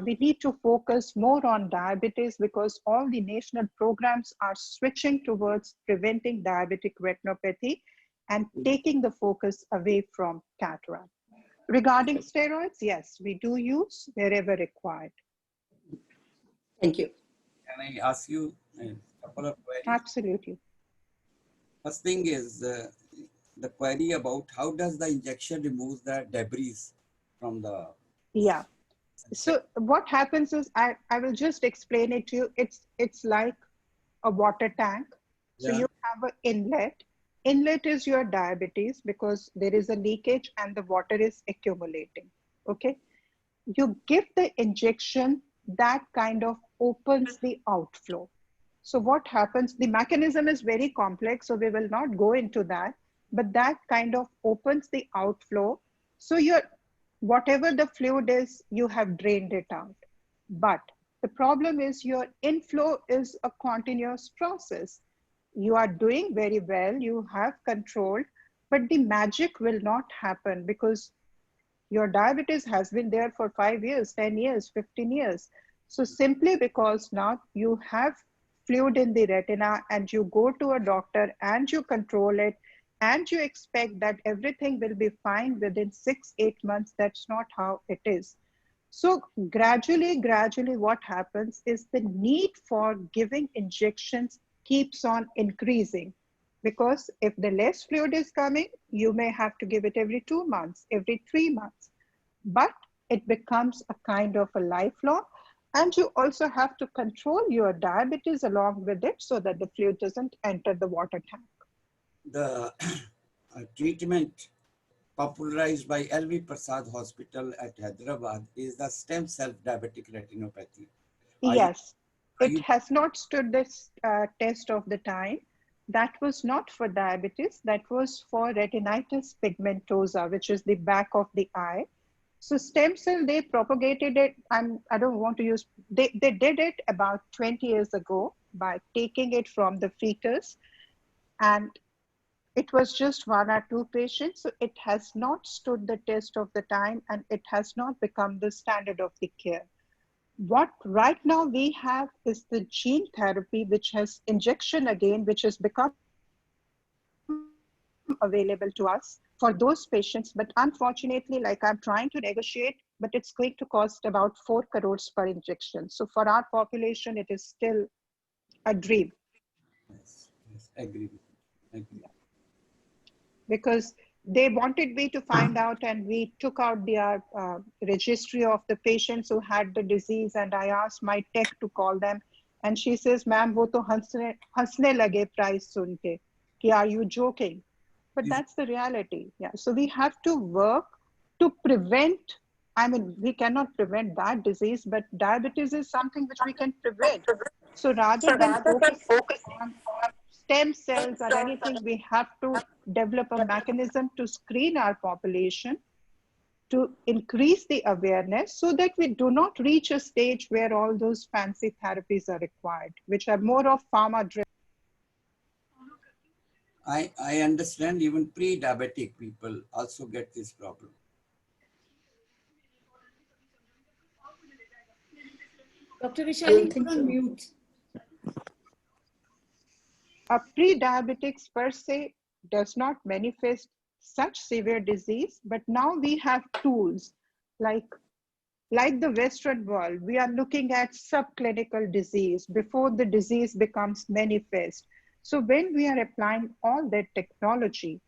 we need to focus more on diabetes because all the national programs are switching towards preventing diabetic retinopathy and taking the focus away from cataract. Regarding steroids, yes, we do use wherever required. Thank you. Can I ask you a couple of queries? Absolutely. First thing is the query about how does the injection remove the debris from the... Yeah. So what happens is, I will just explain it to you. It's like a water tank. So you have an inlet. Inlet is your diabetes because there is a leakage and the water is accumulating. Okay. You give the injection that kind of opens the outflow. So what happens, the mechanism is very complex, so we will not go into that, but that kind of opens the outflow. So whatever the fluid is, you have drained it out. But the problem is your inflow is a continuous process. You are doing very well, you have control, but the magic will not happen because your diabetes has been there for 5 years, 10 years, 15 years. So simply because now you have fluid in the retina and you go to a doctor and you control it and you expect that everything will be fine within 6-8 months, that's not how it is. So gradually what happens is the need for giving injections keeps on increasing. Because if the less fluid is coming, you may have to give it every 2 months, every 3 months. But it becomes a kind of a lifelong. And you also have to control your diabetes along with it so that the fluid doesn't enter the water tank. The treatment popularized by L.V. Prasad Hospital at Hyderabad is the stem cell diabetic retinopathy. Yes, it has not stood this test of the time. That was not for diabetes, that was for retinitis pigmentosa, which is the back of the eye. So stem cell, they propagated it, I don't want to use, they did it about 20 years ago by taking it from the fetus, and it was just 1 or 2 patients. So it has not stood the test of the time and it has not become the standard of the care. What right now we have is the gene therapy, which has injection again, which has become available to us for those patients. But unfortunately, like I'm trying to negotiate, but it's going to cost about 4 crores per injection. So for our population, it is still a dream. Yes, agree. Because they wanted me to find out, and we took out their registry of the patients who had the disease, and I asked my tech to call them, and she says, "Ma'am, wo to hansne lage price sun ke, ki are you joking?" But that's the reality. Yeah. So we have to work to prevent. I mean, we cannot prevent that disease, but diabetes is something which we can prevent. So rather than focus on stem cells or anything, we have to develop a mechanism to screen our population, to increase the awareness so that we do not reach a stage where all those fancy therapies are required, which are more of pharma driven. I understand even pre-diabetic people also get this problem. Dr. Vishali, you're on mute. Pre-diabetics per se does not manifest such severe disease, but now we have tools like the Western world. We are looking at subclinical disease before the disease becomes manifest. So when we are applying all that technology,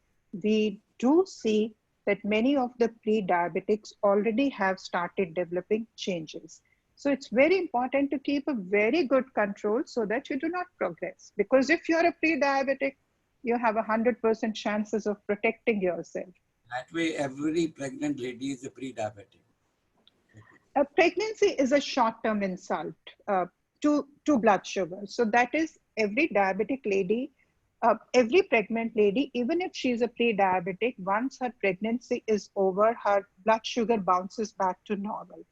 we do see that many of the pre-diabetics already have started developing changes. So it's very important to keep a very good control so that you do not progress. Because if you're a pre-diabetic, you have 100% chances of protecting yourself. That way, every pregnant lady is a pre-diabetic. A pregnancy is a short-term insult to blood sugar. So that is every diabetic lady, every pregnant lady, even if she's a pre-diabetic, once her pregnancy is over, her blood sugar bounces back to normal.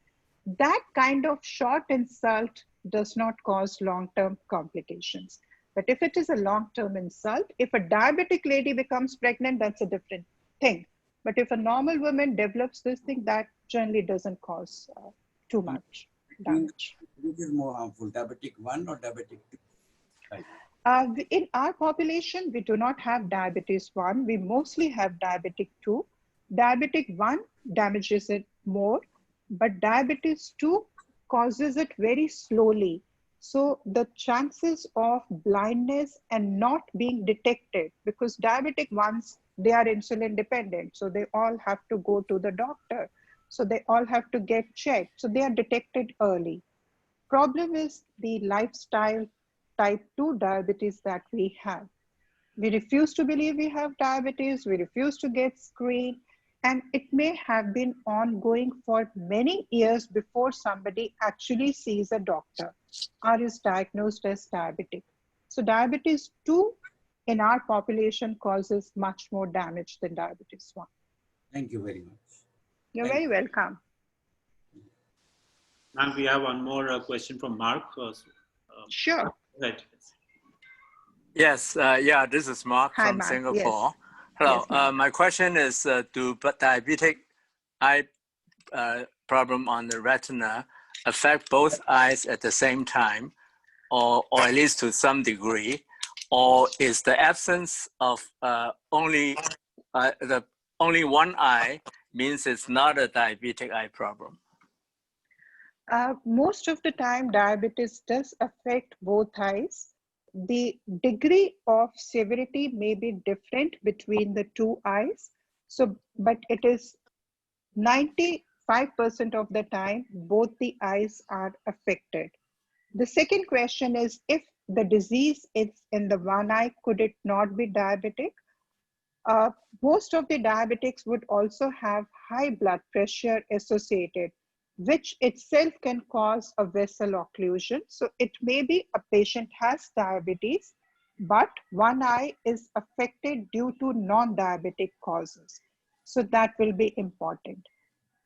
That kind of short insult does not cause long-term complications. But if it is a long-term insult, if a diabetic lady becomes pregnant, that's a different thing. But if a normal woman develops this thing, that generally doesn't cause too much damage. Which is more harmful, diabetic 1 or diabetic 2? In our population, we do not have diabetes 1. We mostly have diabetic 2. Diabetic 1 damages it more, but diabetes 2 causes it very slowly. So the chances of blindness and not being detected, because diabetic ones, they are insulin dependent. So they all have to go to the doctor. So they all have to get checked. So they are detected early. Problem is the lifestyle type 2 diabetes that we have. We refuse to believe we have diabetes. We refuse to get screened. And it may have been ongoing for many years before somebody actually sees a doctor or is diagnosed as diabetic. So diabetes 2 in our population causes much more damage than diabetes 1. Thank you very much. You're very welcome. Ma'am, we have one more question from Mark. Sure. Right. Yes, yeah, this is Mark Hi, from Mark. Singapore. Yes. Hello, Yes, Mark. my question is, do diabetic eye problem on the retina affect both eyes at the same time, or at least to some degree, or is the absence of only one eye means it's not a diabetic eye problem? Most of the time, diabetes does affect both eyes. The degree of severity may be different between the two eyes. So, but it is 95% of the time, both the eyes are affected. The second question is, if the disease is in the one eye, could it not be diabetic? Most of the diabetics would also have high blood pressure associated, which itself can cause a vessel occlusion. So it may be a patient has diabetes, but one eye is affected due to non-diabetic causes. So that will be important.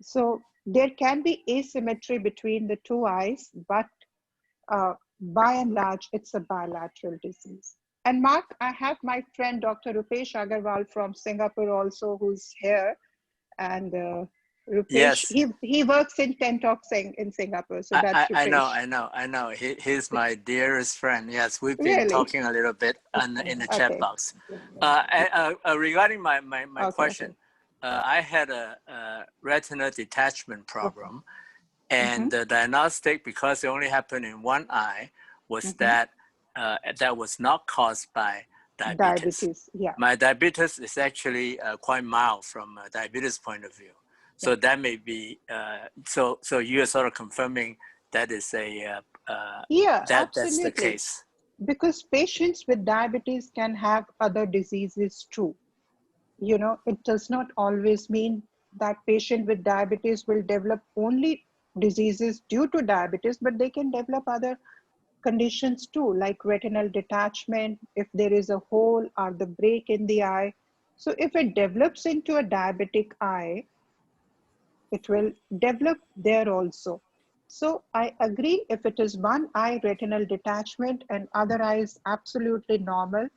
So there can be asymmetry between the two eyes, but by and large, it's a bilateral disease. And Mark, I have my friend, Dr. Rupesh Agarwal from Singapore also, who's here. And Rupesh, Yes. he works in Tentalk in Singapore. So that's Rupesh. I know. He's my dearest friend. Yes, we've been Really? talking a little bit in the chat box. Regarding my question, I had a retina detachment problem, and the diagnostic, because it only happened in one eye, was that that was not caused by diabetes. Yeah. My diabetes is actually quite mild from a diabetes point of view. So that may be, so you are sort of confirming that is that's the case. Because patients with diabetes can have other diseases too. You know, it does not always mean that patient with diabetes will develop only diseases due to diabetes, but they can develop other conditions too, like retinal detachment, if there is a hole or the break in the eye. So if it develops into a diabetic eye, it will develop there also. So I agree, if it is one eye retinal detachment and other eye is absolutely normal,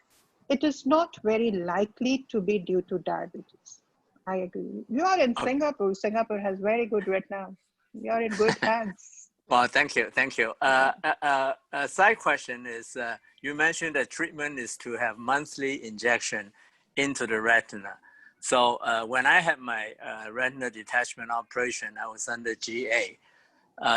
it is not very likely to be due to diabetes. I agree. You are in Singapore. Singapore has very good retina. You are in good hands. Well, thank you, thank you. A side question is, you mentioned that treatment is to have monthly injection into the retina. So when I had my retina detachment operation, I was under GA.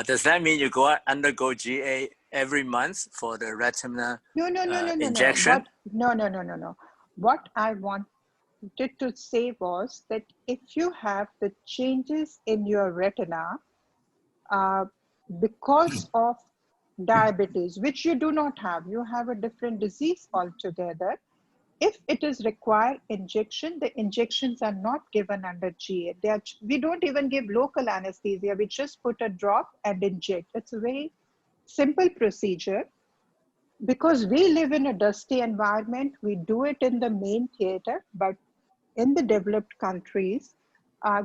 Does that mean you undergo GA every month for the retina injection? No. What I wanted to say was that if you have the changes in your retina because of diabetes, which you do not have, you have a different disease altogether. If it is required injection, the injections are not given under GA. We don't even give local anesthesia. We just put a drop and inject. It's a very simple procedure. Because we live in a dusty environment, we do it in the main theater, but in the developed countries,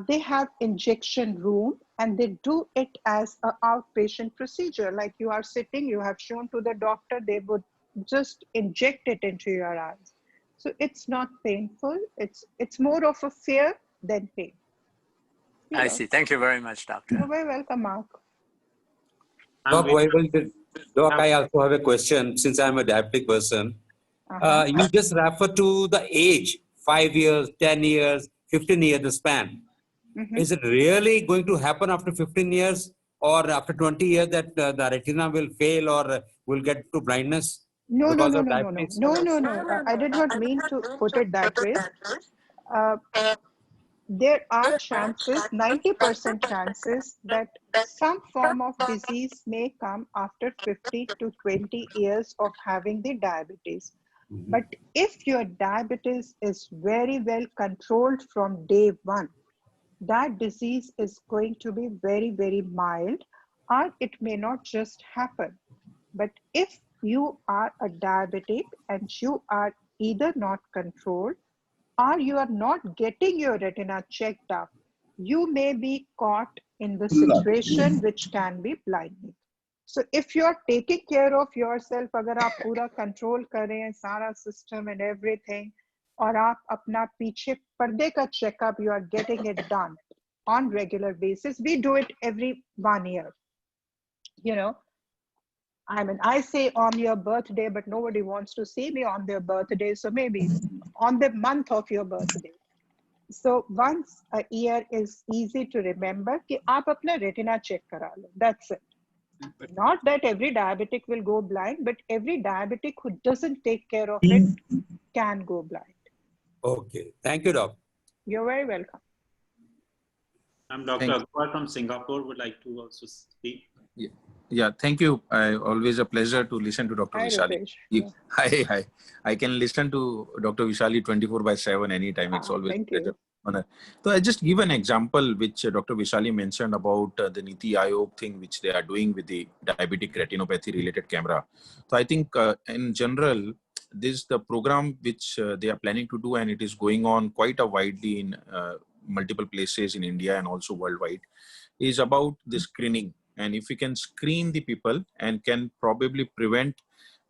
they have injection room and they do it as an outpatient procedure. Like you are sitting, you have shown to the doctor, they would just inject it into your eyes. So it's not painful. It's more of a fear than pain. I see. Thank you very much, doctor. You're very welcome, Mark. Doc, Doc, I also have a question since I'm a diabetic person. You just refer to the age, 5 years, 10 years, 15 years, the span. Is it really going to happen after 15 years or after 20 years that the retina will fail or will get to blindness? No. I did not mean to put it that way. There are chances, 90% chances that some form of disease may come after 50 to 20 years of having the diabetes. But if your diabetes is very well controlled from day one, that disease is going to be very, very mild, or it may not just happen. But if you are a diabetic and you are either not controlled or you are not getting your retina checked up, you may be caught in the situation which can be blinding. So if you are taking care of yourself, अगर आप पूरा control कर रहे हैं सारा system and everything, और आप अपना पीछे पर्दे का checkup, you are getting it done on regular basis. We do it every 1 year. You know, I mean, I say on your birthday, but nobody wants to see me on their birthday. So maybe on the month of your birthday. So once a year is easy to remember कि आप अपना retina check करा लो. That's it. Not that every diabetic will go blind, but every diabetic who doesn't take care of it can go blind. Okay. Thank you, Doc. You're very welcome. I'm Dr. Akbar from Singapore. Would like to also speak. Yeah, thank you. Always a pleasure to listen to Dr. Hi, Vishali. Rupesh. Hi. I can listen to Dr. Vishali 24/7 anytime. It's always a pleasure. So I just give an example which Dr. Vishali mentioned about the Niti Aayog thing which they are doing with the diabetic retinopathy related camera. So I think in general, this is the program which they are planning to do, and it is going on quite a widely in multiple places in India and also worldwide, is about the screening. And if we can screen the people and can probably prevent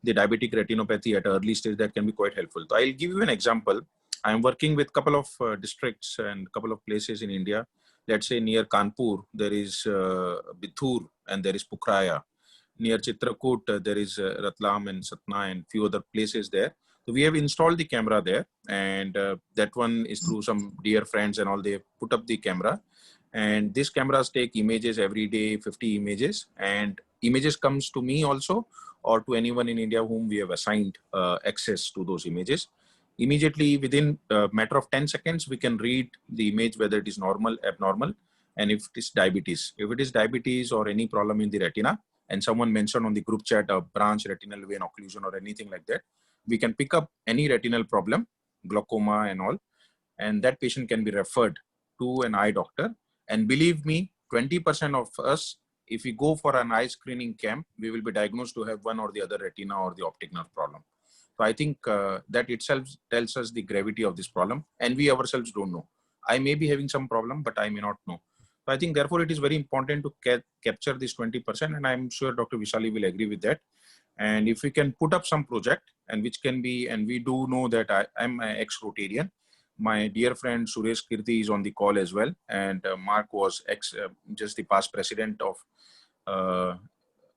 the diabetic retinopathy at an early stage, that can be quite helpful. So I'll give you an example. I'm working with a couple of districts and a couple of places in India. Let's say near Kanpur, there is Bithur and there is Pukraya. Near Chitrakoot, there is Ratlam and Satna and few other places there. So we have installed the camera there, and that one is through some dear friends and all. They have put up the camera. And these cameras take images every day, 50 images, and images comes to me also or to anyone in India whom we have assigned access to those images. Immediately within a matter of 10 seconds, we can read the image, whether it is normal, abnormal, and if it is diabetes. If it is diabetes or any problem in the retina, and someone mentioned on the group chat a branch retinal vein occlusion or anything like that, we can pick up any retinal problem, glaucoma and all, and that patient can be referred to an eye doctor. And believe me, 20% of us, if we go for an eye screening camp, we will be diagnosed to have one or the other retina or the optic nerve problem. So I think that itself tells us the gravity of this problem, and we ourselves don't know. I may be having some problem, but I may not know. So I think therefore it is very important to capture this 20%, and I'm sure Dr. Vishali will agree with that. And if we can put up some project, and which can be, and we do know that I'm an ex-Rotarian. My dear friend Suresh Kirti is on the call as well. And Mark was just the past president of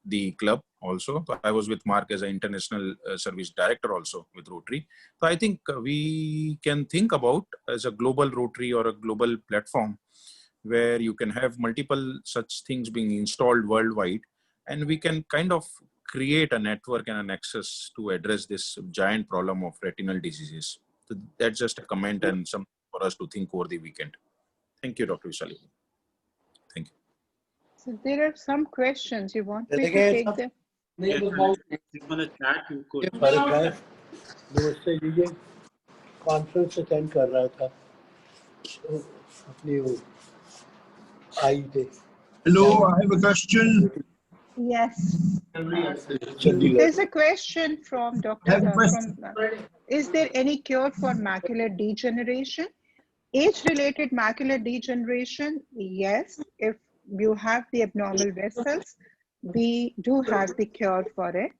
the club also. So I was with Mark as an international service director also with Rotary. So I think we can think about as a global Rotary or a global platform where you can have multiple such things being installed worldwide, and we can kind of create a network and an access to address this giant problem of retinal diseases. So that's just a comment and something for us to think over the weekend. Thank you, Dr. Vishali. Thank you. So there are some questions. You want me to take them? Yes, on the chat you could. नमस्ते जी, ये conference attend कर रहा था अपनी वो आई पे. Hello, I have a question. Yes. There's a question from Dr. Is there any cure for macular degeneration? Age-related macular degeneration, yes. If you have the abnormal vessels, we do have the cure for it.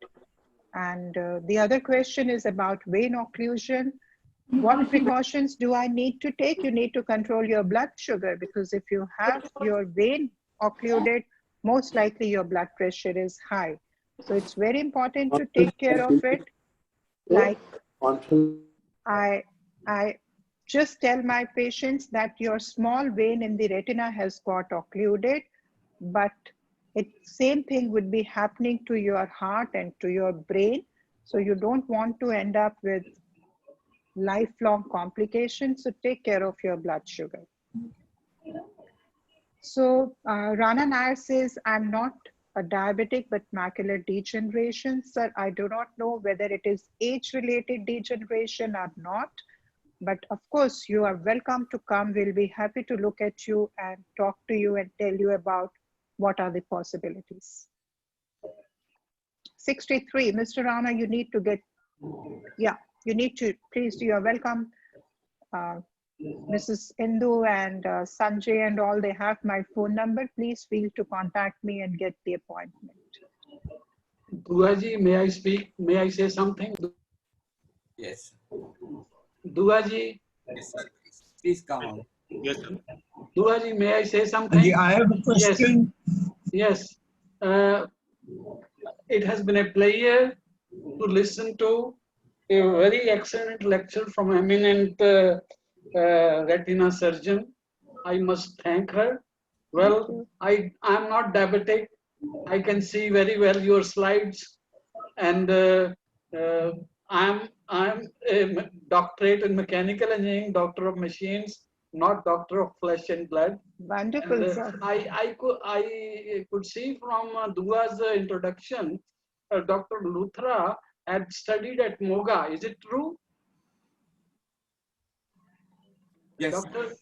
And the other question is about vein occlusion. What precautions do I need to take? You need to control your blood sugar, because if you have your vein occluded, most likely your blood pressure is high. So it's very important to take care of it. Like I just tell my patients that your small vein in the retina has got occluded, but same thing would be happening to your heart and to your brain. So you don't want to end up with lifelong complications. So take care of your blood sugar. So Rana Nair says, I'm not a diabetic, but macular degeneration. Sir, I do not know whether it is age-related degeneration or not. But of course, you are welcome to come. We'll be happy to look at you and talk to you and tell you about what are the possibilities. 63, Mr. Rana, you need to get, yeah, you need to, please, you are welcome. Mrs. Indu and Sanjay and all, they have my phone number. Please feel to contact me and get the appointment. Duaji, may I speak? May I say something? Yes. Duaji. Yes, sir. Please come on. Yes, sir. Duaji, may I say something? I have a question. Yes. It has been a pleasure to listen to a very excellent lecture from eminent retina surgeon. I must thank her. Well, I'm not diabetic. I can see very well your slides, and I'm a doctorate in mechanical engineering, doctor of machines, not doctor of flesh and blood. Wonderful, And, sir. I could see from Dua's introduction, Dr. LUTHRA had studied at Moga. Is it true? Yes. Doctor?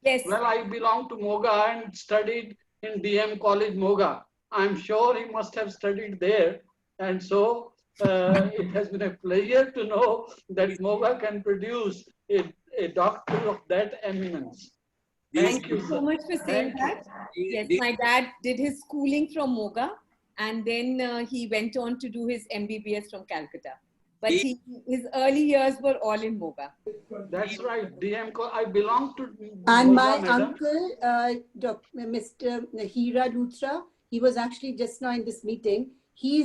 Yes. Well, I belong to Moga and studied in DM College Moga. I'm sure he must have studied there. And so it has been a pleasure to know that Moga can produce a doctor of that eminence. Thank you so much for saying Thank that. Yes, my dad did his schooling from Moga, and then he went on to do his MBBS from Calcutta. But his early years were all in Moga. That's right. I belong to And Moga, my madam. uncle, Mr. Hira Luthra, he was actually just now in this meeting. He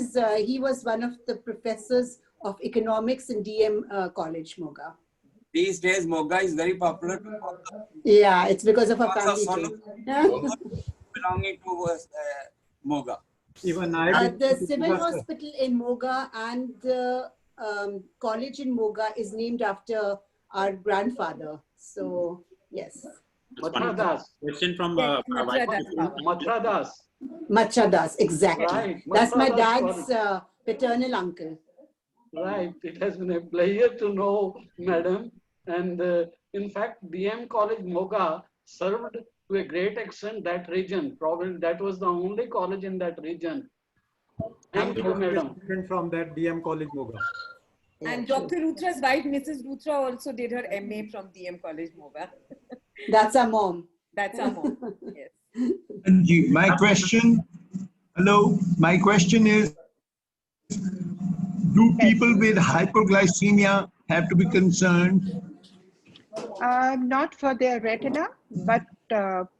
was one of the professors of economics in DM College, Moga. These days, Moga is very popular. Yeah, it's because of a family Son too. belonging to Moga. Even the civil hospital in Moga and the college in Moga is named after our grandfather. So, yes. Mathra Question from Mathra Das. Macha Das, exactly. Right. That's my Mathra Das, dad's paternal uncle. Right. It has been a pleasure to know, madam. And in fact, DM College Moga served to a great extent that region. Probably that was the only college in that region. Thank you, madam. From that DM College Moga. And Dr. Luthra's wife, Mrs. Luthra, also did her MA from DM College Moga. That's our mom. That's our mom. Yes. My question, hello, my question is, do people with hypoglycemia have to be concerned? Not for their retina, but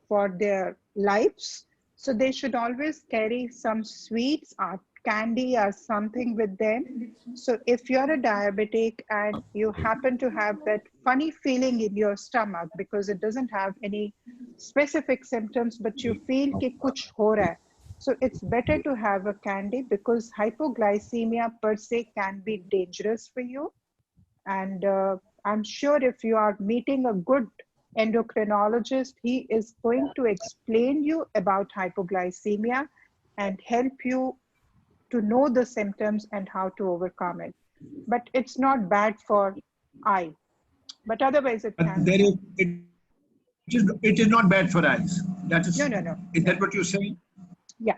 for their lives. So they should always carry some sweets or candy or something with them. So if you're a diabetic and you happen to have that funny feeling in your stomach because it doesn't have any specific symptoms, but you feel कि कुछ हो रहा है, so it's better to have a candy because hypoglycemia per se can be dangerous for you. And I'm sure if you are meeting a good endocrinologist, he is going to explain you about hypoglycemia and help you to know the symptoms and how to overcome it. But it's not bad for eye. But otherwise it can. There is, it is not bad for eyes. That is, No. Is that what you're saying? Yeah.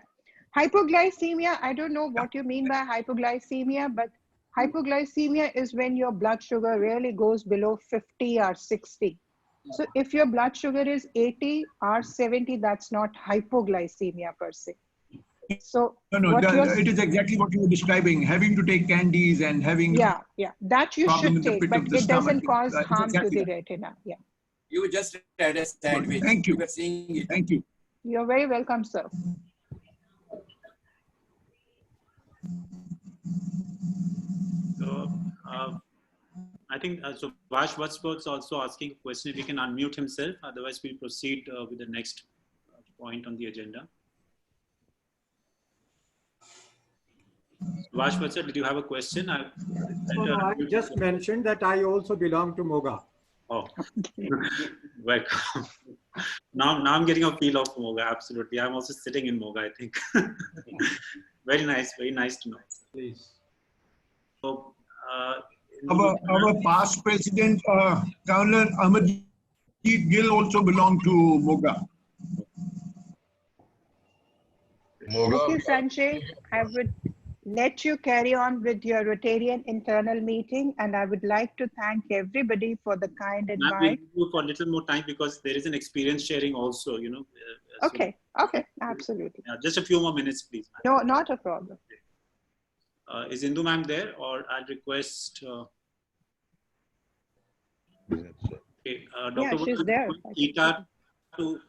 Hypoglycemia, I don't know what you mean by hypoglycemia, but hypoglycemia is when your blood sugar really goes below 50 or 60. So if your blood sugar is 80 or 70, that's not hypoglycemia per se. So No, it is exactly what you were describing, having to take candies and having yeah, that you should take, but it doesn't cause harm to the retina. Yeah. You just had a sandwich. Thank you. We were seeing it. Thank you. You're very welcome, sir. So I think so. Vash Vatsworth's also asking a question if he can unmute himself. Otherwise, we'll proceed with the next point on the agenda. Vash Vatsworth, did you have a question? I just mentioned that I also belong to MOGA. Oh, welcome. Now I'm getting a feel of MOGA. Absolutely, I'm also sitting in MOGA. I think. Very nice to know. Please. So, our past president, Colonel Amarjeet Gill, also belonged to MOGA. Okay, Sanjay, I would let you carry on with your Rotarian internal meeting, and I would like to thank everybody for the kind advice. We'll give you for a little more time because there is an experience sharing also, you know. Okay, absolutely. Just a few more minutes, please. No, not a problem. Is Indu ma'am there, or I'll request? Okay, Dr. Yeah, she's there. Ita to.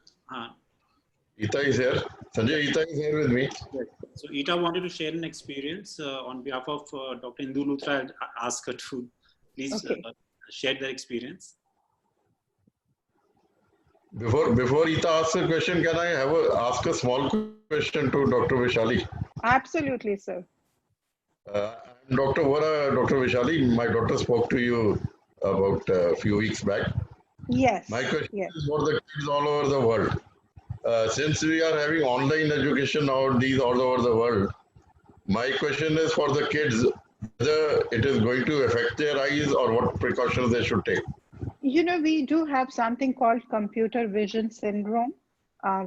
Ita is here. Sanjay, Ita is here with me. So Ita wanted to share an experience on behalf of Dr. Indu Luthra. I'll ask her to please share their experience. Before Ita asks a question, can I ask a small question to Dr. Vishali? Absolutely, sir. I'm Dr. Vora, Dr. Vishali. My daughter spoke to you about a few weeks back. Yes. My question is for the kids all over the world. Since we are having online education nowadays all over the world, my question is for the kids, whether it is going to affect their eyes or what precautions they should take. You know, we do have something called computer vision syndrome,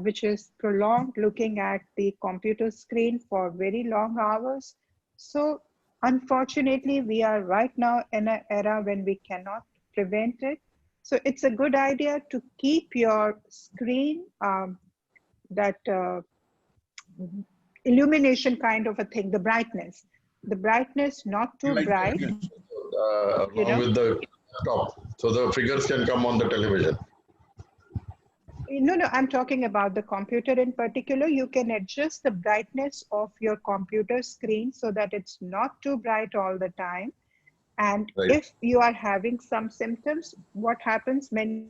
which is prolonged looking at the computer screen for very long hours. So unfortunately, we are right now in an era when we cannot prevent it. So it's a good idea to keep your screen, that illumination kind of a thing, the brightness not too bright. Along with the laptop, so the figures can come on the television. No, I'm talking about the computer in particular. You can adjust the brightness of your computer screen so that it's not too bright all the time. And if you are having some symptoms, what happens many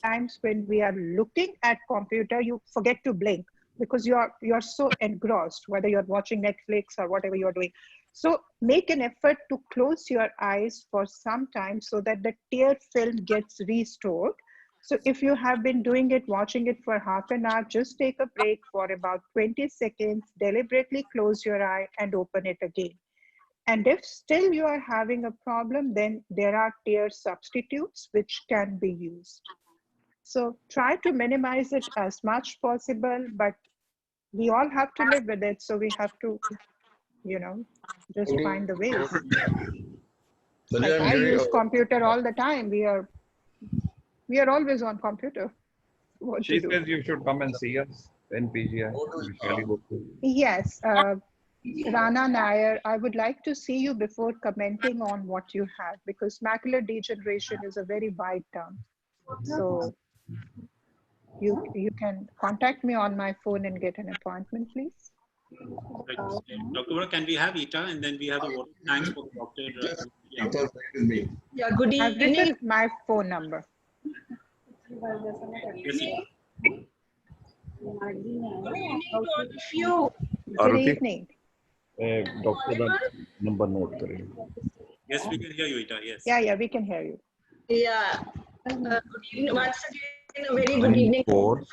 times when we are looking at computer, you forget to blink because you're so engrossed, whether you're watching Netflix or whatever you're doing. So make an effort to close your eyes for some time so that the tear film gets restored. So if you have been doing it, watching it for half an hour, just take a break for about 20 seconds, deliberately close your eye and open it again. And if still you are having a problem, then there are tear substitutes which can be used. So try to minimize it as much possible, but we all have to live with it. So we have to, just find the ways. Like I use computer all the time. We are always on computer. She says you should come and see us in PGI. Yes. Rana Nair, I would like to see you before commenting on what you have, because macular degeneration is a very wide term. So you can contact me on my phone and get an appointment, please. Right. Dr. Vora, can we have Ita and then we have a vote of thanks for the doctor? Yeah, good evening. I've written my phone number. Yes, Good evening. Doctor number note करें. Yes, we can hear you, Ita. Yes. Yeah, we can hear you. Yeah. Good evening. Once again, a very good evening. 94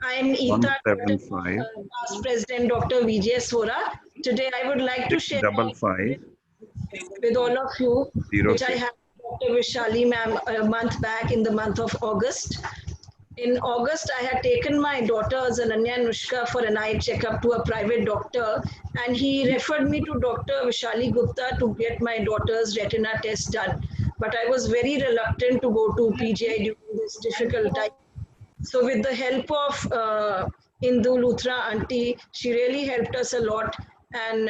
I am Ita, 175 past President Dr. Vijay Sora. Today, I would like to share 655 with all of you, which I 06. had Dr. Vishali ma'am a month back in the month of August. In August, I had taken my daughters, Ananya and Nushka, for an eye checkup to a private doctor, and he referred me to Dr. Vishali Gupta to get my daughter's retina test done. But I was very reluctant to go to PGI during this difficult time. So with the help of Indu LUTHRA auntie, she really helped us a lot and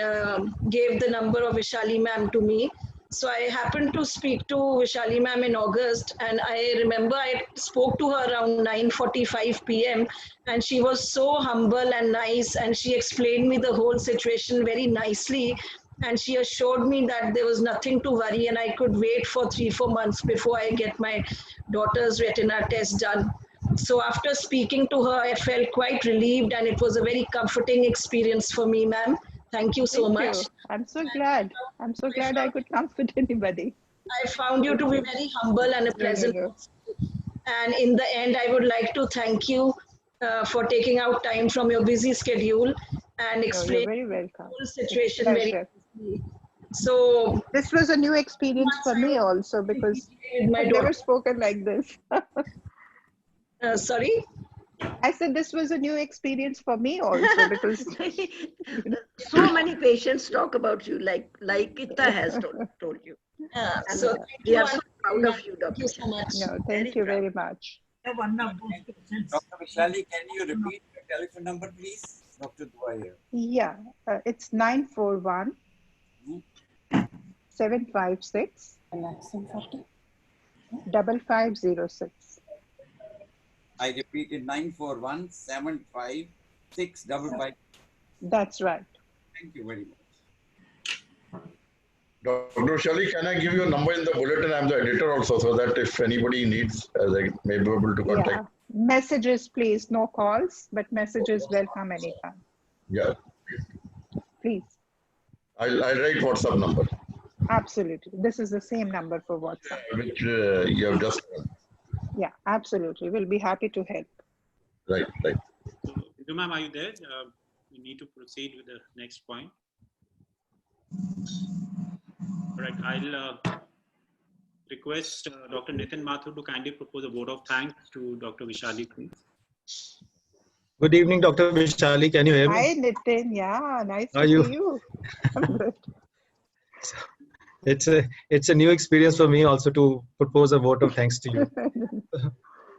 gave the number of Vishali ma'am to me. So I happened to speak to Vishali ma'am in August, and I remember I spoke to her around 9:45 p.m. and she was so humble and nice, and she explained me the whole situation very nicely, and she assured me that there was nothing to worry and I could wait for 3-4 months before I get my daughter's retina test done. So after speaking to her, I felt quite relieved, and it was a very comforting experience for me, ma'am. Thank you so Thank much. you. I'm so glad. I'm so glad I could comfort anybody. I found you to be very humble and a pleasant. And in the end, I would like to thank you for taking out time from your busy schedule and explaining you're very welcome. the whole situation It's a very pleasure. easily. So this was a new experience for me also, because I've never spoken like this. Sorry? I said this was a new experience for me also, because so many patients talk about you, like Ita has told you. So we are so proud of you, Doctor. Thank you so much. No, thank you very much. Dr. Vishali, can you repeat your telephone number, please? Dr. Dua here. Yeah, it's 941 756 5506. I repeated 941 756 55. That's right. Thank you very much. Dr. Vishali, can I give you a number in the bulletin? I'm the editor also, so that if anybody needs, they may be able to contact. Yeah, messages please, no calls, but messages welcome anytime. Yeah. Please. I'll write WhatsApp number. Absolutely. This is the same number for WhatsApp. Which you have just. Yeah, absolutely. We'll be happy to help. Right. So, ma'am, are you there? We need to proceed with the next point. All right, I'll request Dr. Nitin Mathur to kindly propose a vote of thanks to Dr. Vishali, please. Good evening, Dr. Vishali. Can you hear me? Hi, Nitin. Yeah, nice How to are you? see you. I'm good. It's a new experience for me also to propose a vote of thanks to you.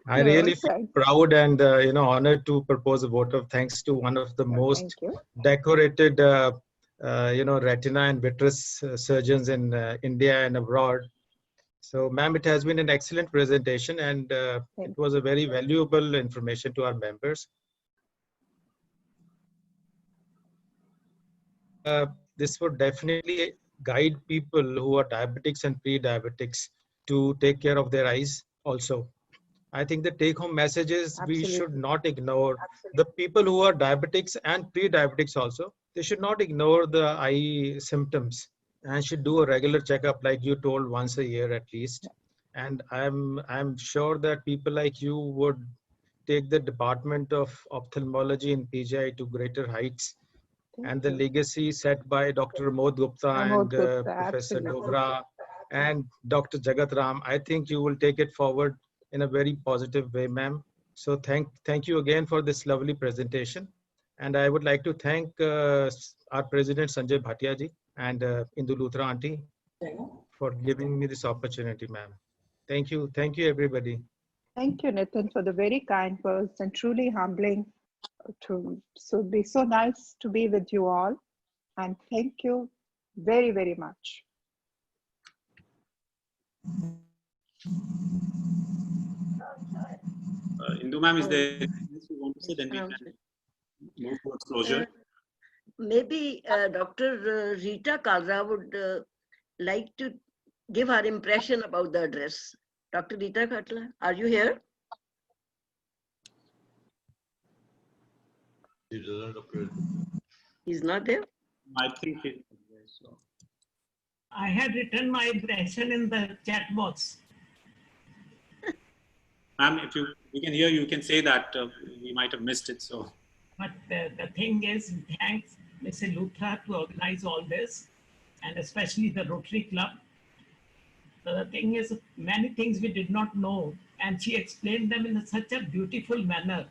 I really feel proud and honored to propose a vote of thanks to one of the most decorated retina and vitreous surgeons in India and abroad. So, ma'am, it has been an excellent presentation, and it was a very valuable information to our members. This would definitely guide people who are diabetics and pre-diabetics to take care of their eyes also. I think the take-home message is we should not ignore the people who are diabetics and pre-diabetics also. They should not ignore the eye symptoms and should do a regular checkup, like you told, once a year at least. And I'm sure that people like you would take the Department of Ophthalmology in PGI to greater heights. And the legacy set by Dr. Amod Gupta and Professor Dogra and Dr. Jagat Ram, I think you will take it forward in a very positive way, ma'am. So thank you again for this lovely presentation. And I would like to thank our President Sanjay Bhatia ji and Indu LUTHRA auntie for giving me this opportunity, ma'am. Thank you everybody. Thank you, Nitin, for the very kind words, and truly humbling to be so nice to be with you all. And thank you very, very much. Indu ma'am, is there anything you want to say? Then we can move towards closure. Maybe Dr. Rita Kalra would like to give her impression about the address. Dr. Rita Kalra, are you here? He doesn't appear. He's not there? I think it is. So. I had written my impression in the chat box. Ma'am, if we can hear you, you can say that. We might have missed it. So. But the thing is, thanks Mr. LUTHRA to organize all this, and especially the Rotary Club. So the thing is, many things we did not know, and she explained them in such a beautiful manner.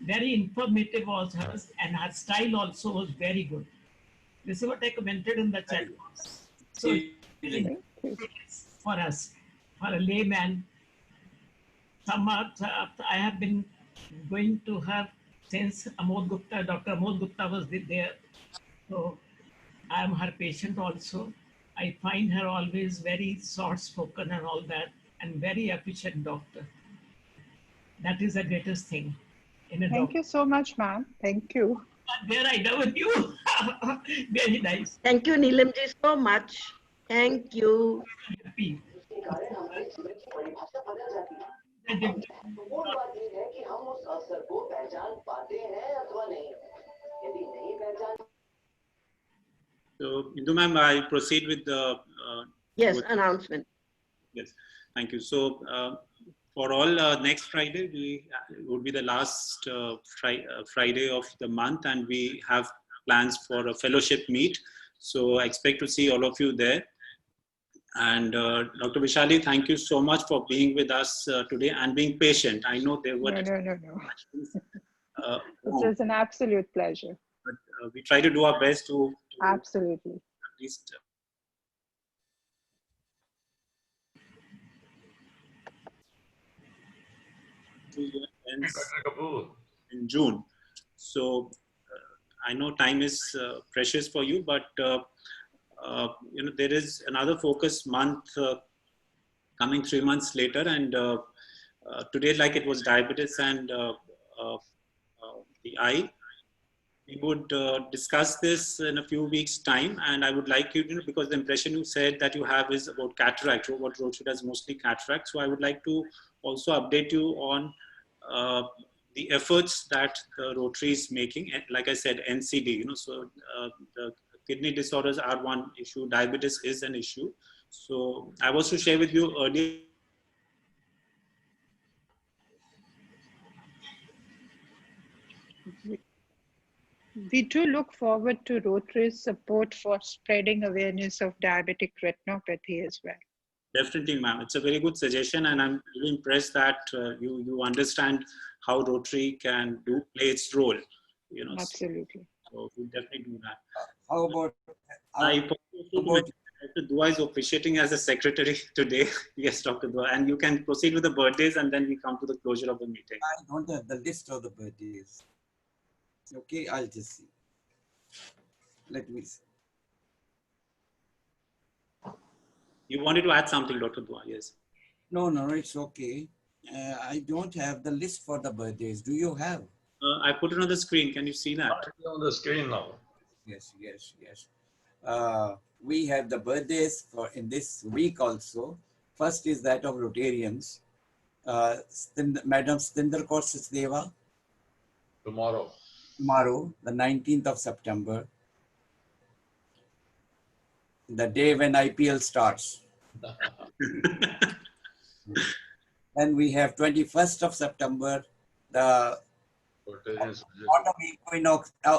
Very informative was hers, and her style also was very good. This is what I commented in the chat box. So for us, for a layman, I have been going to her since Dr. Amod Gupta was there. So I am her patient also. I find her always very soft-spoken and all that, and very efficient doctor. That is the greatest thing in a doctor. Thank you so much, ma'am. Thank you. There I never knew. Very nice. Thank you, Neelamji, so much. Thank you. Happy. So, Indu ma'am, I proceed with the yes announcement. Yes, thank you. So, for all next Friday, it would be the last Friday of the month, and we have plans for a fellowship meet. So, I expect to see all of you there. And Dr. Vishali, thank you so much for being with us today and being patient. I know there were no. It is an absolute pleasure. But we try to do our best to absolutely at least. In June. So I know time is precious for you, but there is another focus month coming 3 months later, and today, like it was diabetes and the eye, we would discuss this in a few weeks' time, and I would like you to, because the impression you said that you have is about cataract, what Rotary does mostly cataract. So I would like to also update you on the efforts that the Rotary is making. Like I said, NCD, so the kidney disorders are one issue, diabetes is an issue. So I was to share with you earlier. We do look forward to Rotary's support for spreading awareness of diabetic retinopathy as well. Definitely, ma'am. It's a very good suggestion, and I'm really impressed that you understand how Rotary can play its role. Absolutely. So we'll definitely do that. How about? Dr. Dua is officiating as a secretary today. Yes, Dr. Dua, and you can proceed with the birthdays, and then we come to the closure of the meeting. I don't have the list of the birthdays. Okay, I'll just see. Let me see. You wanted to add something, Dr. Dua? Yes. No, it's okay. I don't have the list for the birthdays. Do you have? I put it on the screen. Can you see that? On the screen now. Yes. We have the birthdays for in this week also. First is that of Rotarians. Madam Stinder Kaur Sachdeva. Tomorrow, the 19th of September. The day when IPL starts. Then we have 21st of September, the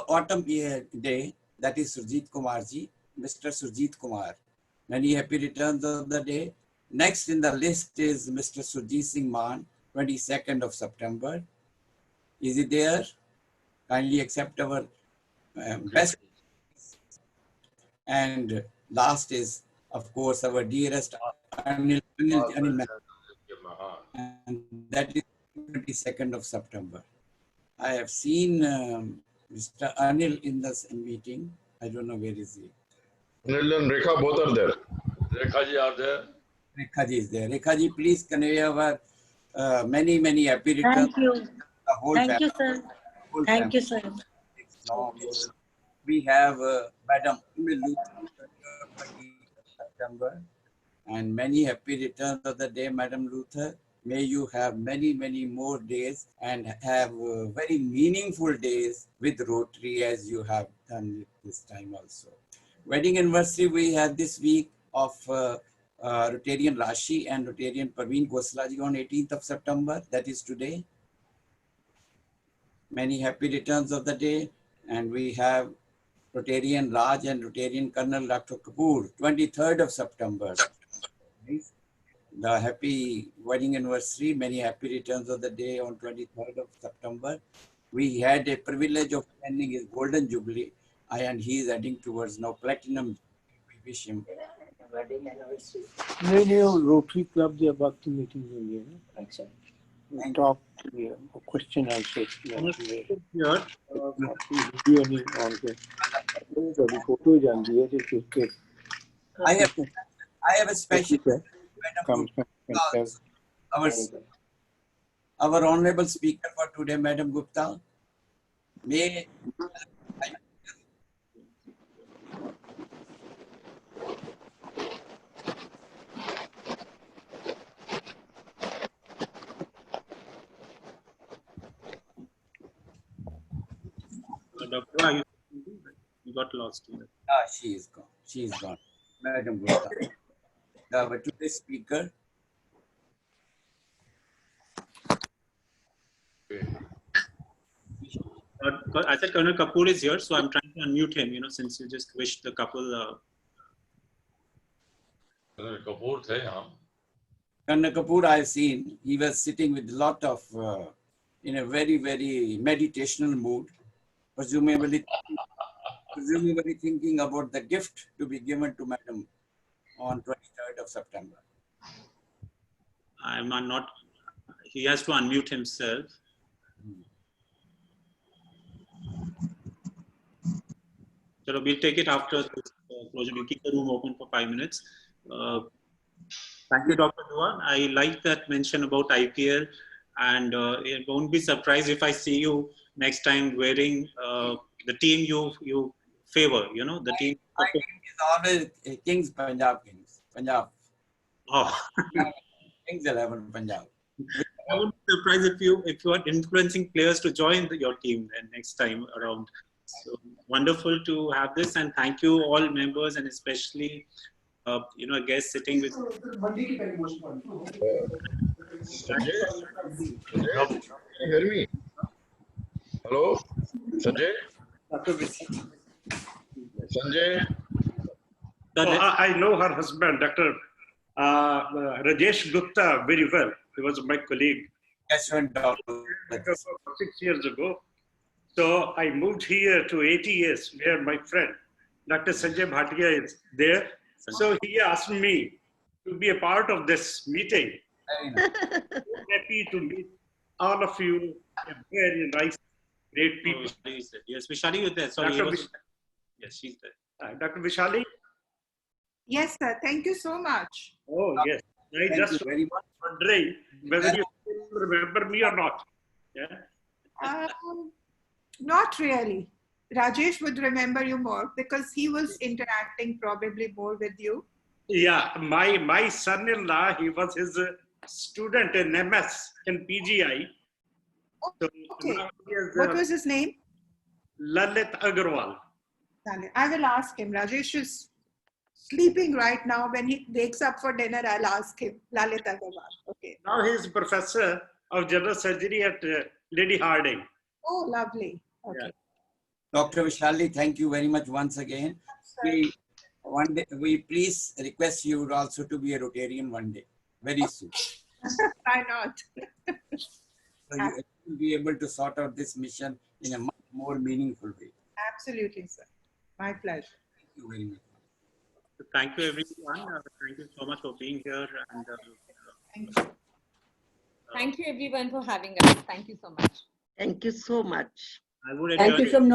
autumn day, that is Surjit Kumarji, Mr. Surjit Kumar. Many happy returns of the day. Next in the list is Mr. Surjit Singh Man, 22nd of September. Is he there? Kindly accept our best. And last is, of course, our dearest Anil, and that is 22nd of September. I have seen Mr. Anil in this meeting. I don't know where is he. Sunil and Rekha both are there. Rekha ji are there. Rekha ji is there. Rekha ji, please convey our many happy returns. Thank you. The whole Thank family. you, sir. Whole Thank family. you, sir. Long. We have Madam LUTHRA, 20th September, and many happy returns of the day, Madam LUTHRA. May you have many more days and have very meaningful days with Rotary as you have done this time also. Wedding anniversary we have this week of Rotarian Rashi and Rotarian Parveen Goslaji on 18th of September. That is today. Many happy returns of the day. And we have Rotarian Raj and Rotarian Colonel Dr. Kapoor, 23rd of September. The happy wedding anniversary, many happy returns of the day on 23rd of September. We had a privilege of attending his golden jubilee, and he is adding towards now platinum. We wish him. नहीं rotary club के वक्त meeting हुई है ना अच्छा top question answer video नहीं on के photo जानती है कि I have a special our honorable speaker for today, Madam Gupta. May Doctor, you got lost here. She is gone. She is gone. Madam Gupta. But today's speaker. I said Colonel Kapoor is here, so I'm trying to unmute him, since you just wished the couple. Colonel Kapoor the yahan. Colonel Kapoor I have seen, he was sitting with a lot of, in a very meditational mood, presumably thinking about the gift to be given to Madam on 23rd of September. I'm not, he has to unmute himself. So we'll take it after this closure. We'll keep the room open for 5 minutes. Thank you, Dr. Dua. I like that mention about IPL, and it won't be surprised if I see you next time wearing the team you favor, the team. My team is always Kings, Punjab Kings. Punjab. Oh. Kings 11 Punjab. I wouldn't be surprised if you are influencing players to join your team then next time around. So wonderful to have this, and thank you all members, and especially guests sitting with. Sanjay, can you hear me? Hello, Sanjay. Sanjay. I know her husband, Dr. Rajesh Gupta, very well. He was my colleague. Yes, went down. 6 years ago. So I moved here to ATS, where my friend, Dr. Sanjay Bhatia is there. So he asked me to be a part of this meeting. Happy to meet all of you. Very nice, great people. Yes, Vishali is there. Sorry. Yes, she's there. Dr. Vishali? Yes, sir. Thank you so much. Oh, yes. I just very much wondering whether you remember me or not. Yeah. Not really. Rajesh would remember you more because he was interacting probably more with you. Yeah, my son-in-law, he was his student in MS in PGI. So okay. What was his name? Lalit Agarwal. I will ask him. Rajesh is sleeping right now. When he wakes up for dinner, I'll ask him. Lalit Agarwal. Okay. Now he is professor of general surgery at Lady Harding. Oh, lovely. Okay. Yeah. Dr. Vishali, thank you very much once again. We please request you also to be a Rotarian one day, very soon. Why not? So you will be able to sort out this mission in a much more meaningful way. Absolutely, sir. My pleasure. Thank you very much. Thank you, everyone. Thank you so much for being here. And thank you. Thank you, everyone, for having us. Thank you so much. Thank you so much. I would thank you from